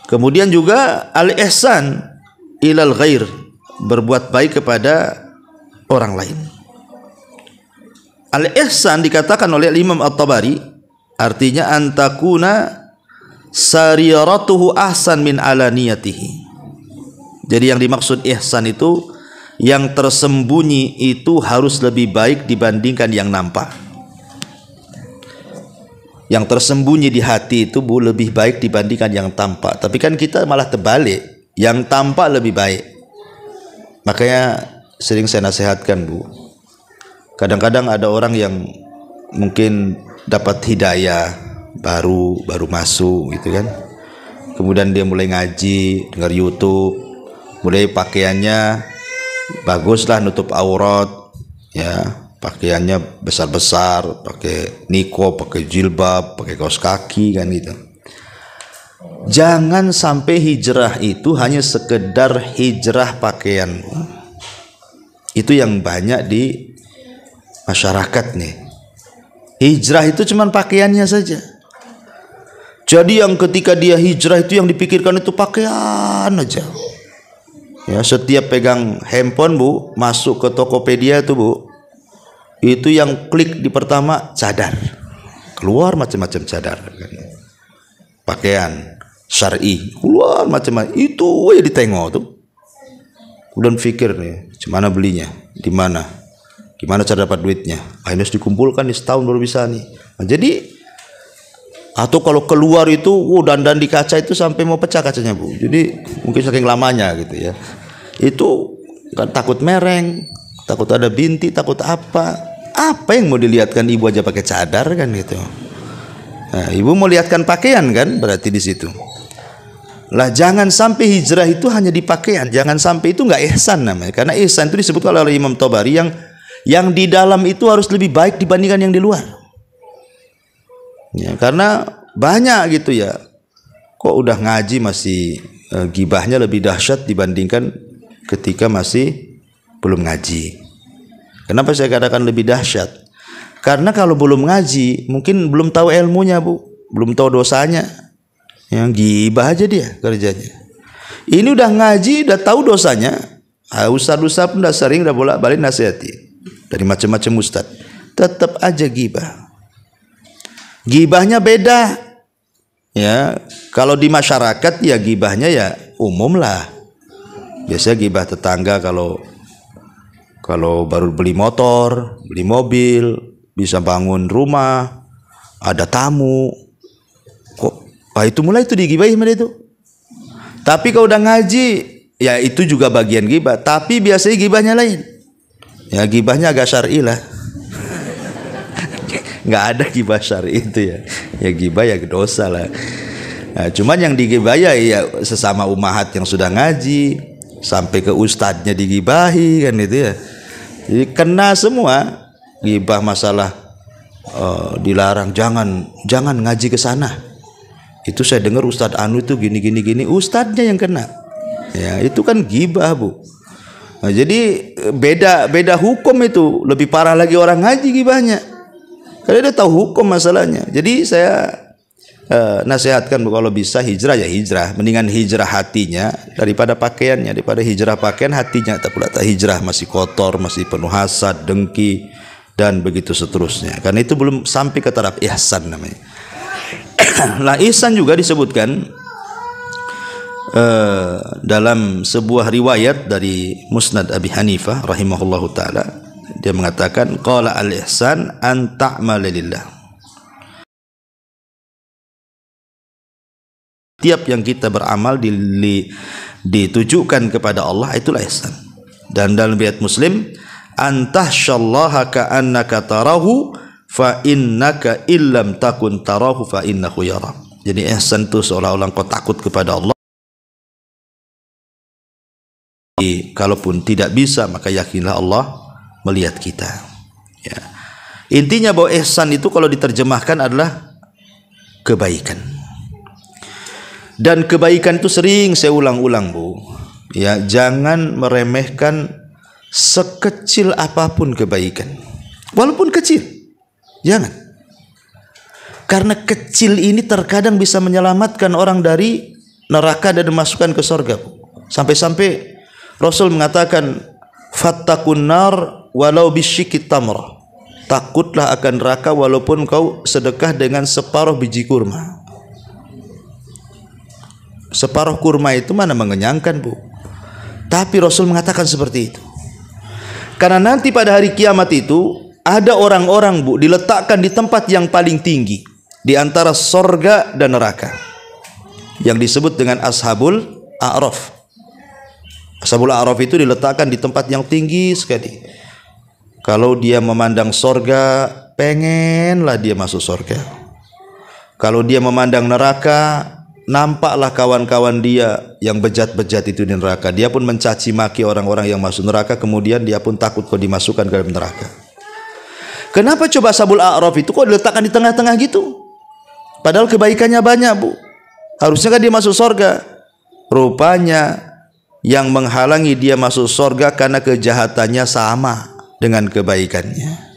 Kemudian juga al-ihsan ilal ghair, berbuat baik kepada orang lain. Al-ihsan dikatakan oleh Imam At-Tabari, artinya antakuna sariratuhu ahsan min alaniyatihi. Jadi yang dimaksud ihsan itu yang tersembunyi itu harus lebih baik dibandingkan yang nampak. Yang tersembunyi di hati itu lebih baik dibandingkan yang tampak. Tapi kan kita malah terbalik, yang tampak lebih baik. Makanya sering saya nasihatkan, Bu, kadang-kadang ada orang yang mungkin dapat hidayah baru masuk gitu kan, kemudian dia mulai ngaji, dengar YouTube, mulai pakaiannya baguslah, nutup aurat, ya, pakaiannya besar-besar, pakai niko, pakai jilbab, pakai kaos kaki kan gitu. Jangan sampai hijrah itu hanya sekedar hijrah pakaian. Itu yang banyak di masyarakat nih. Hijrah itu cuma pakaiannya saja. Jadi yang ketika dia hijrah itu yang dipikirkan itu pakaian aja. Ya, setiap pegang handphone Bu, masuk ke Tokopedia itu Bu, itu yang klik di pertama cadar. Keluar macam-macam cadar. Pakaian syar'i, keluar macam-macam. Itu ya ditengok tuh. Kemudian pikir nih, gimana belinya, di mana, gimana cara dapat duitnya. Harus dikumpulkan nih setahun baru bisa nih. Nah, jadi atau kalau keluar itu dandan di kaca itu sampai mau pecah kacanya Bu. Jadi mungkin saking lamanya gitu ya. Itu kan takut mereng, takut ada binti, takut apa. Apa yang mau dilihatkan ibu aja pakai cadar kan gitu. Nah, ibu mau lihatkan pakaian kan berarti di situ. Lah jangan sampai hijrah itu hanya di pakaian. Jangan sampai itu enggak ihsan namanya. Karena ihsan itu disebutkan oleh Imam Tabari yang di dalam itu harus lebih baik dibandingkan yang di luar. Ya, karena banyak gitu ya, kok udah ngaji masih gibahnya lebih dahsyat dibandingkan ketika masih belum ngaji. Kenapa saya katakan lebih dahsyat? Karena kalau belum ngaji mungkin belum tahu ilmunya Bu, belum tahu dosanya. Yang gibah aja dia kerjanya. Ini udah ngaji, udah tahu dosanya. Ustaz-ustaz pun udah sering, udah bolak-balik nasihati dari macam-macam ustaz, tetap aja gibah. Gibahnya beda. Ya, kalau di masyarakat ya gibahnya ya umum lah. Biasanya gibah tetangga kalau baru beli motor, beli mobil, bisa bangun rumah, ada tamu. Itu mulai itu digibahi sama itu. Tapi kalau udah ngaji, ya itu juga bagian gibah, tapi biasanya gibahnya lain. Ya gibahnya agak syar'i lah. Nggak ada gibah syar'i itu ya. Ya gibah ya dosa lah. Nah, cuman yang digibah ya sesama umahat yang sudah ngaji, sampai ke ustadznya digibahi kan itu ya. Jadi kena semua. Gibah masalah dilarang, jangan ngaji ke sana. Itu saya dengar Ustadz Anu itu gini, ustadznya yang kena. Ya, itu kan gibah Bu. Nah, jadi beda hukum itu, lebih parah lagi orang ngaji gibahnya. Karena dia tahu hukum masalahnya. Jadi saya nasihatkan kalau bisa hijrah ya hijrah. Mendingan hijrah hatinya daripada pakaiannya. Daripada hijrah pakaian hatinya tak pula tak hijrah masih kotor, masih penuh hasad, dengki dan begitu seterusnya. Karena itu belum sampai ke taraf ihsan namanya. Nah ihsan juga disebutkan dalam sebuah riwayat dari Musnad Abi Hanifah rahimahullahu taala. Dia mengatakan qala al-ihsan an ta'mala lillah. Tiap yang kita beramal ditujukan kepada Allah itulah ihsan. Dan dalam riwayat Muslim antahsyallaha ka'annaka tarahu fa innaka illam takun tarahu fa innahu yara. Jadi ihsan itu seolah-olah kau takut kepada Allah. Kalaupun tidak bisa maka yakinlah Allah melihat kita. Ya. Intinya bahwa ihsan itu kalau diterjemahkan adalah kebaikan. Dan kebaikan itu sering saya ulang-ulang Bu. Ya, jangan meremehkan sekecil apapun kebaikan. Walaupun kecil. Jangan. Karena kecil ini terkadang bisa menyelamatkan orang dari neraka dan dimasukkan ke surga. Sampai-sampai Rasul mengatakan fattaqun nar walau bisyikit tamrah. Takutlah akan neraka walaupun kau sedekah dengan separuh biji kurma. Separuh kurma itu mana mengenyangkan Bu. Tapi Rasul mengatakan seperti itu. Karena nanti pada hari kiamat itu ada orang-orang Bu diletakkan di tempat yang paling tinggi di antara sorga dan neraka, yang disebut dengan Ashabul A'raf. Ashabul A'raf itu diletakkan di tempat yang tinggi sekali. Kalau dia memandang sorga, pengenlah dia masuk sorga. Kalau dia memandang neraka, nampaklah kawan-kawan dia yang bejat-bejat itu di neraka. Dia pun mencaci maki orang-orang yang masuk neraka, kemudian dia pun takut kalau dimasukkan ke dalam neraka. Kenapa coba Ashabul A'raf itu kok diletakkan di tengah-tengah gitu? Padahal kebaikannya banyak, Bu. Harusnya kan dia masuk surga. Rupanya yang menghalangi dia masuk surga karena kejahatannya sama dengan kebaikannya.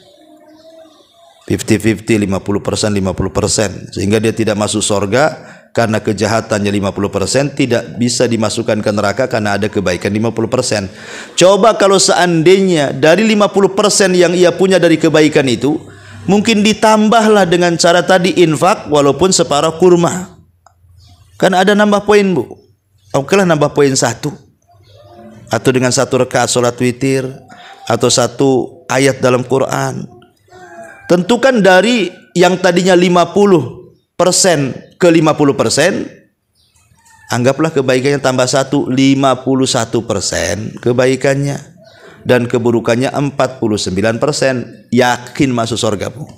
50-50, 50%, 50%. Sehingga dia tidak masuk surga karena kejahatannya 50%, tidak bisa dimasukkan ke neraka karena ada kebaikan 50%. Coba kalau seandainya dari 50% yang ia punya dari kebaikan itu, mungkin ditambahlah dengan cara tadi infak walaupun separuh kurma. Kan ada nambah poin, Bu. Okelah nambah poin 1. Atau dengan 1 rakaat salat witir, atau 1 ayat dalam Quran. Tentukan dari yang tadinya 50% ke 50%, anggaplah kebaikannya tambah 1, 51% kebaikannya, dan keburukannya 49%, yakin masuk surga, Bu.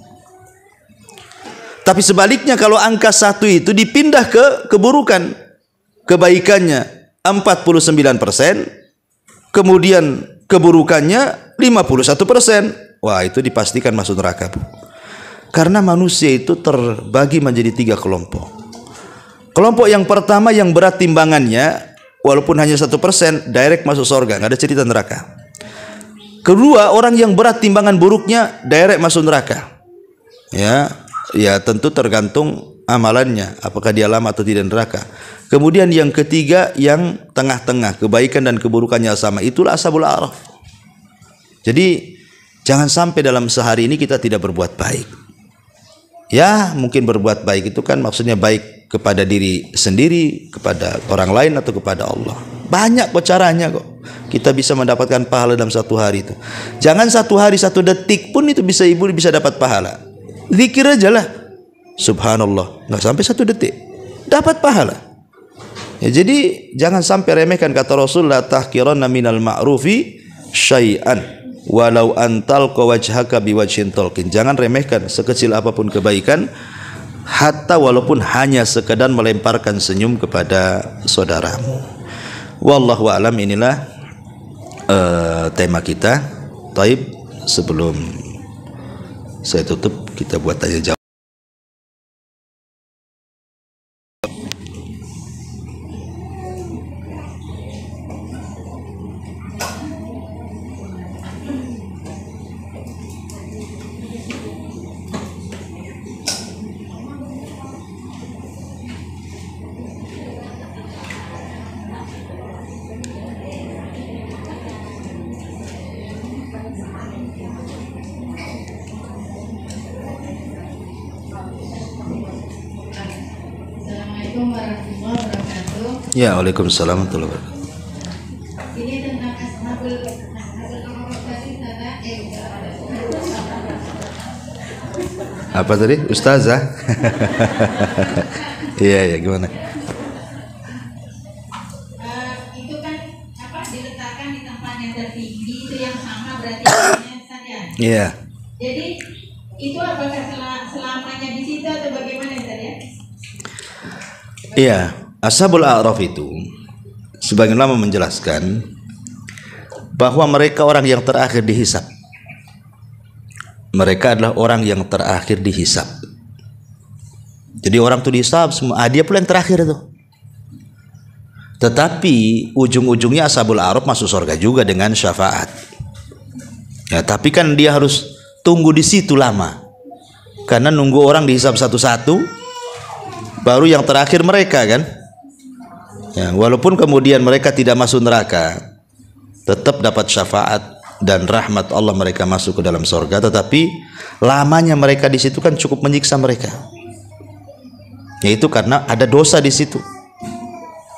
Tapi sebaliknya kalau angka 1 itu dipindah ke keburukan, kebaikannya 49%, kemudian keburukannya 51%. Wah, itu dipastikan masuk neraka, Bu. Karena manusia itu terbagi menjadi 3 kelompok. Kelompok yang pertama yang berat timbangannya, walaupun hanya 1%, direct masuk surga, nggak ada cerita neraka. Kedua, orang yang berat timbangan buruknya, direct masuk neraka. Ya tentu tergantung amalannya, apakah dia lama atau tidak neraka. Kemudian yang ketiga yang tengah-tengah, kebaikan dan keburukannya sama, itulah Ashabul A'raf. Jadi jangan sampai dalam sehari ini kita tidak berbuat baik. Ya, mungkin berbuat baik itu kan maksudnya baik kepada diri sendiri, kepada orang lain, atau kepada Allah. Banyak kok caranya kok. Kita bisa mendapatkan pahala dalam 1 hari itu. Jangan 1 hari 1 detik pun itu bisa ibu bisa dapat pahala. Zikir aja lah. Subhanallah, nggak sampai 1 detik dapat pahala. Ya, jadi jangan sampai remehkan, kata Rasul, la tahqiranna minal ma'rufi syai'an walau antal wajhaka biwajhin talqin. Jangan remehkan sekecil apapun kebaikan, hatta walaupun hanya sekedar melemparkan senyum kepada saudaramu. Wallahu a'lam. Inilah tema kita. Taib, sebelum saya tutup, kita buat tanya jawab. Ya, waalaikumsalam warahmatullahi wabarakatuh. Ini tentang ashabul Apa tadi? Ustazah? Iya, gimana? Itu kan diletakkan di tempat yang tertinggi, itu yang sama berarti saja. Iya. Jadi itu apakah selamanya di situ atau bagaimana ya? Iya. Ashabul A'raf itu sebagian ulama menjelaskan bahwa mereka orang yang terakhir dihisab. Mereka adalah orang yang terakhir dihisab. Jadi orang itu dihisab semua, dia pula yang terakhir itu. Tetapi ujung-ujungnya Ashabul A'raf masuk surga juga dengan syafaat. Ya, tapi kan dia harus tunggu di situ lama. Karena nunggu orang dihisab satu-satu, baru yang terakhir mereka kan. Ya, walaupun kemudian mereka tidak masuk neraka, tetap dapat syafaat dan rahmat Allah, mereka masuk ke dalam surga. Tetapi lamanya mereka di situ kan cukup menyiksa mereka, yaitu karena ada dosa di situ.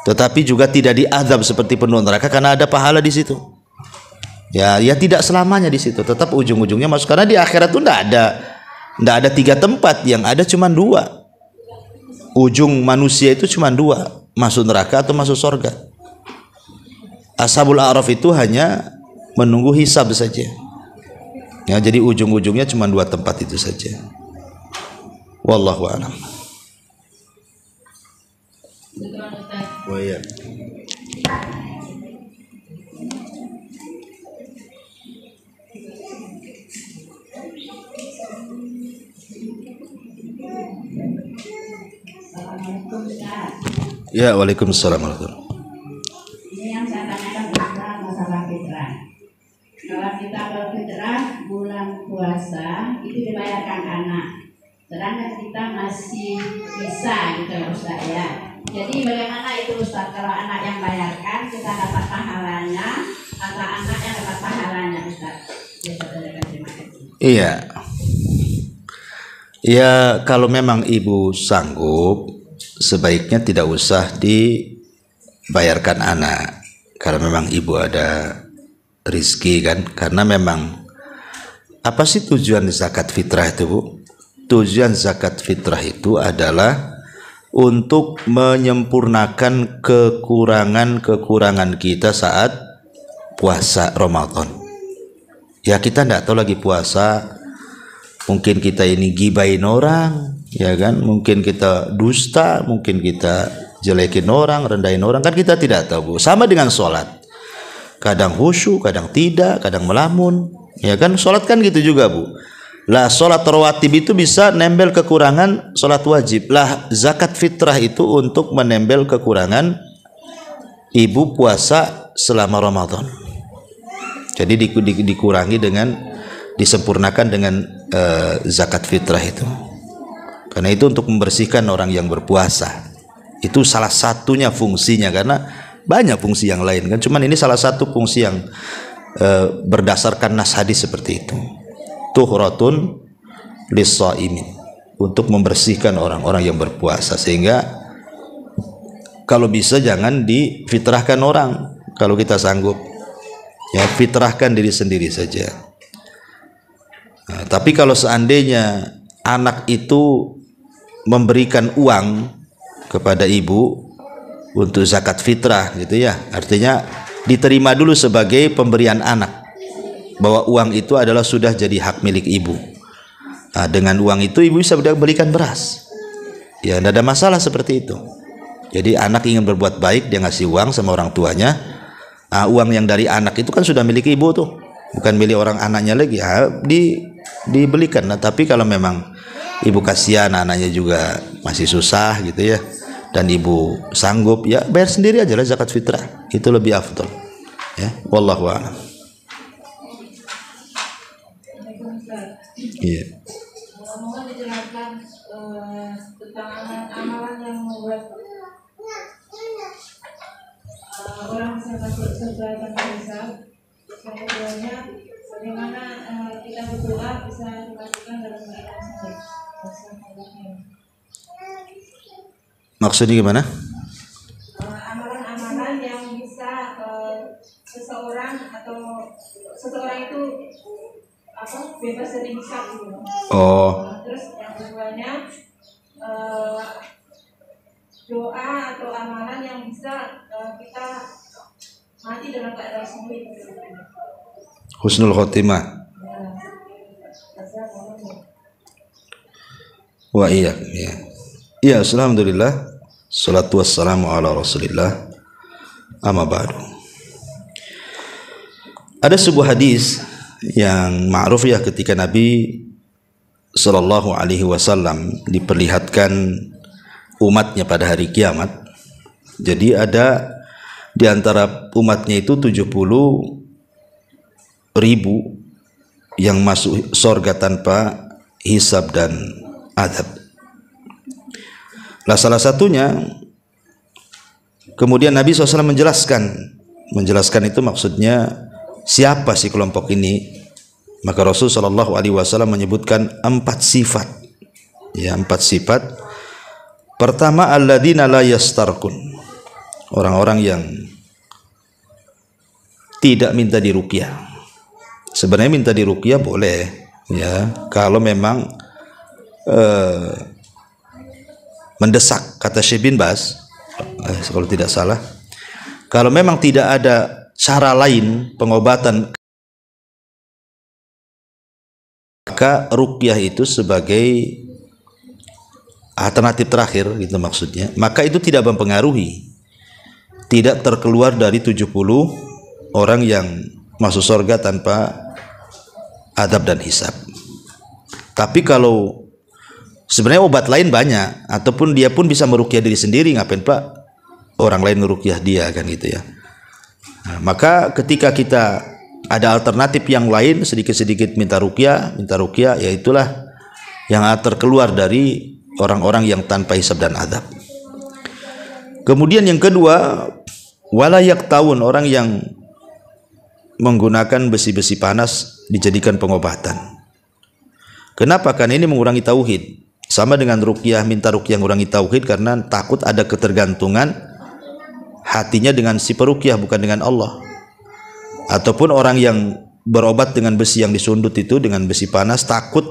Tetapi juga tidak diazab seperti penuh neraka karena ada pahala di situ. Ya tidak selamanya di situ, tetap ujung-ujungnya masuk. Karena di akhirat itu tidak ada 3 tempat, yang ada cuma 2. Ujung manusia itu cuma 2, masuk neraka atau masuk surga. Ashabul A'raf itu hanya menunggu hisab saja. Ya, jadi ujung-ujungnya cuma 2 tempat itu saja. Wallahu a'lam. Oh iya. Ya, waalaikumsalam warahmatullahi. Ini yang saya tanyakan tentang masalah fitrah. Kalau kita berfitrah bulan puasa itu dibayarkan anak, sedangkan kita masih bisa gitu ya Ustaz ya. Jadi bagaimana itu Ustaz, kalau anak yang bayarkan kita dapat pahalanya atau anak yang dapat pahalanya Ustaz? Terima kasih. Iya. Ya, kalau memang ibu sanggup, sebaiknya tidak usah dibayarkan anak. Karena memang ibu ada rizki kan. Karena memang, apa sih tujuan zakat fitrah itu, Bu? Tujuan zakat fitrah itu adalah untuk menyempurnakan kekurangan-kekurangan kita saat puasa Ramadan. Ya, kita tidak tahu lagi puasa, mungkin kita ini gibain orang, ya kan? Mungkin kita dusta, mungkin kita jelekin orang, rendahin orang, kan kita tidak tahu, Bu. Sama dengan sholat, kadang khusyuk, kadang tidak, kadang melamun, ya kan? Sholat kan gitu juga, Bu. Lah sholat rawatib itu bisa nembel kekurangan sholat wajib. Lah zakat fitrah itu untuk menembel kekurangan ibu puasa selama Ramadan. Jadi dikurangi dengan, disempurnakan dengan zakat fitrah itu. Karena itu untuk membersihkan orang yang berpuasa. Itu salah satunya fungsinya, karena banyak fungsi yang lain kan. Cuman ini salah satu fungsi yang berdasarkan nas hadis seperti itu. Tuhratun lis-shaimin, untuk membersihkan orang-orang yang berpuasa. Sehingga kalau bisa jangan difitrahkan orang. Kalau kita sanggup, ya fitrahkan diri sendiri saja. Nah, tapi kalau seandainya anak itu memberikan uang kepada ibu untuk zakat fitrah gitu ya, artinya diterima dulu sebagai pemberian anak, bahwa uang itu adalah sudah jadi hak milik ibu. Nah, dengan uang itu ibu bisa belikan beras. Ya, tidak ada masalah seperti itu. Jadi anak ingin berbuat baik, dia ngasih uang sama orang tuanya. Nah, uang yang dari anak itu kan sudah milik ibu tuh, bukan milik orang anaknya lagi. Dibelikan. Nah, tapi kalau memang ibu kasihan anaknya juga masih susah gitu ya, dan ibu sanggup, ya bayar sendiri aja lah zakat fitrah. Itu lebih afdal. Ya, wallahu a'lam. Iya. Mohon dijelaskan tentang amalan yang membuat orang bisa masuk surga tanpa hisab. Yang keduanya, bagaimana kita berdoa bisa dimasukkan dalam keadaan sahih. Maksudnya gimana? Amalan-amalan yang bisa seseorang itu bebas dari hisab gitu. Oh. Terus yang keduanya doa atau amalan yang bisa kita mati dalam keadaan sahih. Husnul khotimah. Wa iya. Ya, alhamdulillah. Salatu wassalamu ala Rasulillah. Amma ba'du. Ada sebuah hadis yang ma'ruf ya, ketika Nabi sallallahu alaihi wasallam diperlihatkan umatnya pada hari kiamat. Jadi ada di antara umatnya itu 70.000 yang masuk surga tanpa hisab dan adab. Lah salah satunya, kemudian Nabi SAW menjelaskan itu maksudnya siapa sih kelompok ini. Maka Rasul Shallallahu Alaihi Wasallam menyebutkan 4 sifat. Ya, 4 sifat. Pertama, alladzina la yastarqun, orang-orang yang tidak minta diruqyah. Sebenarnya minta diruqyah boleh, ya, kalau memang mendesak, kata Syekh bin Baz, kalau tidak salah. Kalau memang tidak ada cara lain pengobatan, maka ruqyah itu sebagai alternatif terakhir gitu maksudnya. Maka itu tidak mempengaruhi, tidak terkeluar dari 70 orang yang masuk surga tanpa adab dan hisab. Tapi kalau sebenarnya obat lain banyak, ataupun dia pun bisa meruqyah diri sendiri, ngapain Pak orang lain ngeruqyah dia, kan gitu ya. Nah, maka ketika kita ada alternatif yang lain, sedikit-sedikit minta ruqyah, ya itulah yang terkeluar dari orang-orang yang tanpa hisab dan adab. Kemudian yang kedua, walayak tahun, orang yang menggunakan besi-besi panas dijadikan pengobatan. Kenapa? Karena ini mengurangi tauhid. Sama dengan ruqyah, minta ruqyah mengurangi tauhid karena takut ada ketergantungan hatinya dengan si peruqyah, bukan dengan Allah. Ataupun orang yang berobat dengan besi yang disundut itu, dengan besi panas, takut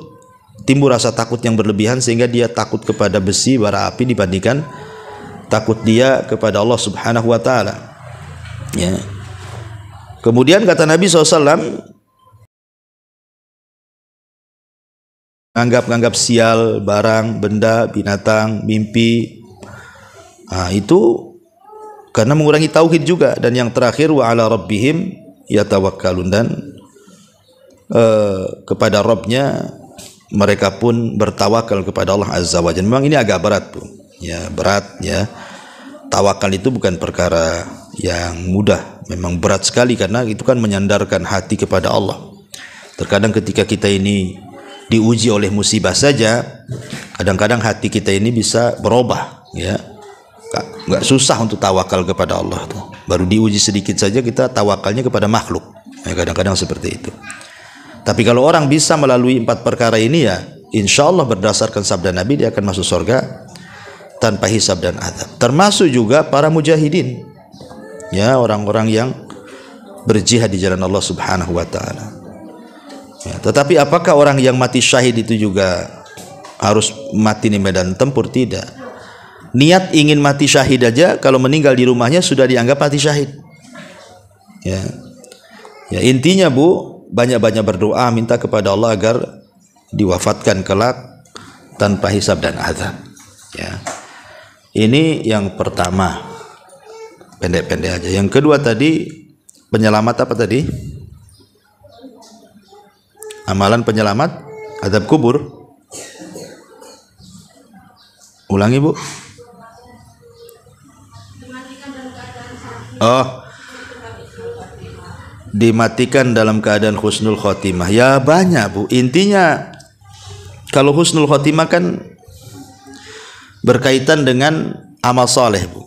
timbul rasa takut yang berlebihan sehingga dia takut kepada besi bara api dibandingkan takut dia kepada Allah Subhanahu wa taala. Ya. Kemudian kata Nabi SAW, anggap sial, barang, benda, binatang, mimpi. Nah, itu karena mengurangi tauhid juga. Dan yang terakhir, wa ala rabbihim yatawakkalun, dan kepada Rabbnya mereka pun bertawakal kepada Allah Azza wa Jalla. Memang ini agak berat, Bu. Ya, berat ya. Tawakal itu bukan perkara yang mudah. Memang berat sekali karena itu kan menyandarkan hati kepada Allah. Terkadang ketika kita ini diuji oleh musibah saja, kadang-kadang hati kita ini bisa berubah, ya. Nggak susah untuk tawakal kepada Allah tuh. Baru diuji sedikit saja kita tawakalnya kepada makhluk. Ya, kadang-kadang seperti itu. Tapi kalau orang bisa melalui 4 perkara ini, ya insya Allah berdasarkan sabda Nabi dia akan masuk surga tanpa hisab dan adab. Termasuk juga para mujahidin, ya, orang-orang yang berjihad di jalan Allah Subhanahu wa taala. Ya, tetapi apakah orang yang mati syahid itu juga harus mati di medan tempur? Tidak. Niat ingin mati syahid aja kalau meninggal di rumahnya sudah dianggap mati syahid. Ya. Ya, intinya Bu, banyak-banyak berdoa minta kepada Allah agar diwafatkan kelak tanpa hisab dan azab. Ya. Ini yang pertama. Pendek-pendek aja. Yang kedua tadi, penyelamat apa tadi? Amalan penyelamat azab kubur. Ulangi, Bu. Oh, dimatikan dalam keadaan husnul khotimah. Ya banyak, Bu. Intinya kalau husnul khotimah kan berkaitan dengan amal soleh, Bu.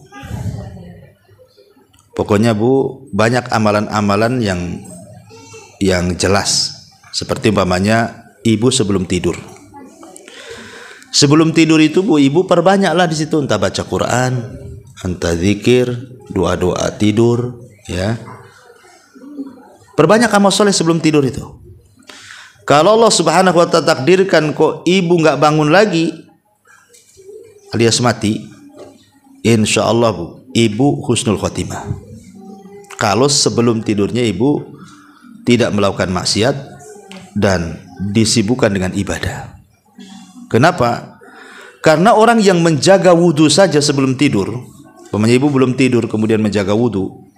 Pokoknya, Bu, banyak amalan-amalan yang jelas. Seperti umpamanya ibu sebelum tidur. Sebelum tidur itu, Bu, ibu perbanyaklah di situ, entah baca Quran, entah zikir, doa-doa tidur, ya. Perbanyak amal soleh sebelum tidur itu. Kalau Allah Subhanahu wa ta'ala takdirkan kok ibu nggak bangun lagi alias mati, insya Allah, Bu, ibu husnul khotimah. Kalau sebelum tidurnya ibu tidak melakukan maksiat dan disibukkan dengan ibadah. Kenapa? Karena orang yang menjaga wudhu saja sebelum tidur, umpamanya ibu belum tidur kemudian menjaga wudhu,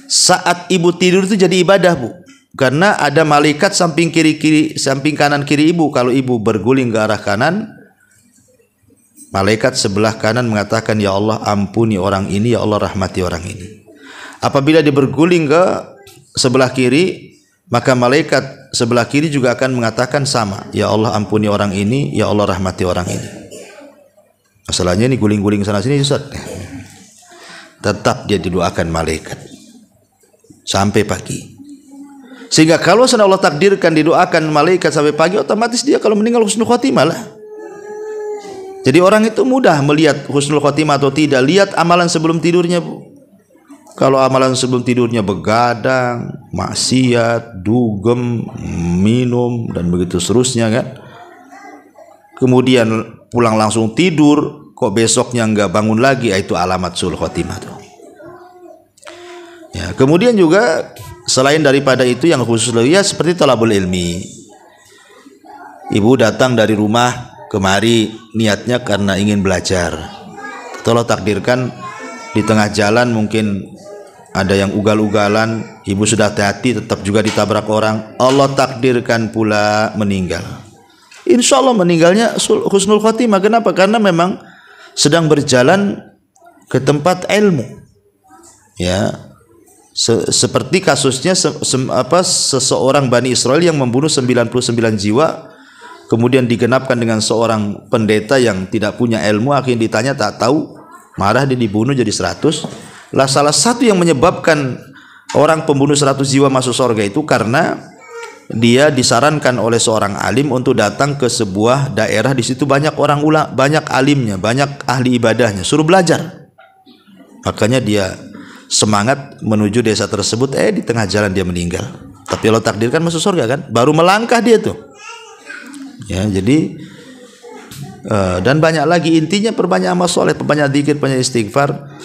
saat ibu tidur itu jadi ibadah, Bu. Karena ada malaikat samping kiri-kiri, samping kanan kiri ibu. Kalau ibu berguling ke arah kanan, malaikat sebelah kanan mengatakan, ya Allah ampuni orang ini, ya Allah rahmati orang ini. Apabila dia berguling ke sebelah kiri, maka malaikat sebelah kiri juga akan mengatakan sama, ya Allah ampuni orang ini, ya Allah rahmati orang ini. Masalahnya ini guling-guling sana sini, Ustaz. Tetap dia didoakan malaikat sampai pagi. Sehingga kalau Allah takdirkan didoakan malaikat sampai pagi, otomatis dia kalau meninggal husnul khotimah lah. Jadi orang itu mudah melihat husnul khotimah atau tidak, lihat amalan sebelum tidurnya, Bu. Kalau amalan sebelum tidurnya begadang, maksiat, dugem, minum, dan begitu seterusnya, kan. Kemudian pulang langsung tidur, kok besoknya nggak bangun lagi, itu alamat sul khotimah tuh. Ya, kemudian juga selain daripada itu yang khusus, ya seperti talabul ilmi. Ibu datang dari rumah kemari niatnya karena ingin belajar. Allah takdirkan di tengah jalan mungkin ada yang ugal-ugalan, ibu sudah hati-hati tetap juga ditabrak orang, Allah takdirkan pula meninggal. Insya Allah meninggalnya husnul khotimah. Kenapa? Karena memang sedang berjalan ke tempat ilmu. Ya, seperti kasusnya seseorang Bani Israel yang membunuh 99 jiwa, kemudian digenapkan dengan seorang pendeta yang tidak punya ilmu, akhirnya ditanya tak tahu, marah, dia dibunuh jadi 100. Lah salah satu yang menyebabkan orang pembunuh 100 jiwa masuk surga itu karena dia disarankan oleh seorang alim untuk datang ke sebuah daerah, di situ banyak orang banyak alimnya, banyak ahli ibadahnya, suruh belajar. Makanya dia semangat menuju desa tersebut, di tengah jalan dia meninggal. Tapi Allah takdirkan masuk surga kan, baru melangkah dia tuh. Ya, jadi dan banyak lagi, intinya perbanyak amal soleh, perbanyak zikir, perbanyak istighfar.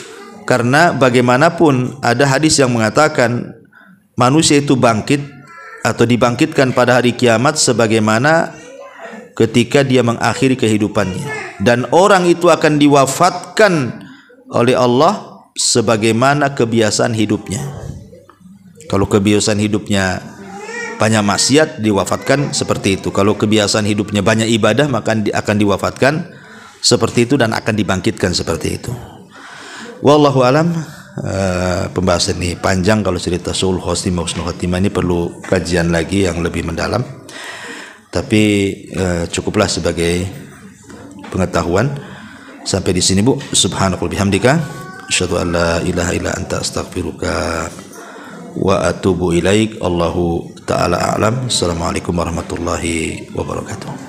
Karena bagaimanapun ada hadis yang mengatakan manusia itu bangkit atau dibangkitkan pada hari kiamat sebagaimana ketika dia mengakhiri kehidupannya, dan orang itu akan diwafatkan oleh Allah sebagaimana kebiasaan hidupnya. Kalau kebiasaan hidupnya banyak maksiat, diwafatkan seperti itu. Kalau kebiasaan hidupnya banyak ibadah, maka akan diwafatkan seperti itu dan akan dibangkitkan seperti itu. Wallahu alam. Pembahasan ini panjang, kalau cerita Su'ul Khotimah, Husnul Khotimah ini perlu kajian lagi yang lebih mendalam. Tapi cukuplah sebagai pengetahuan. Sampai di sini Bu. Subhanakallahumma bihamdika asyhadu an la ilaha illa anta astaghfiruka wa atubu ilaik. Allahu ta'ala a'lam. Assalamualaikum warahmatullahi wabarakatuh.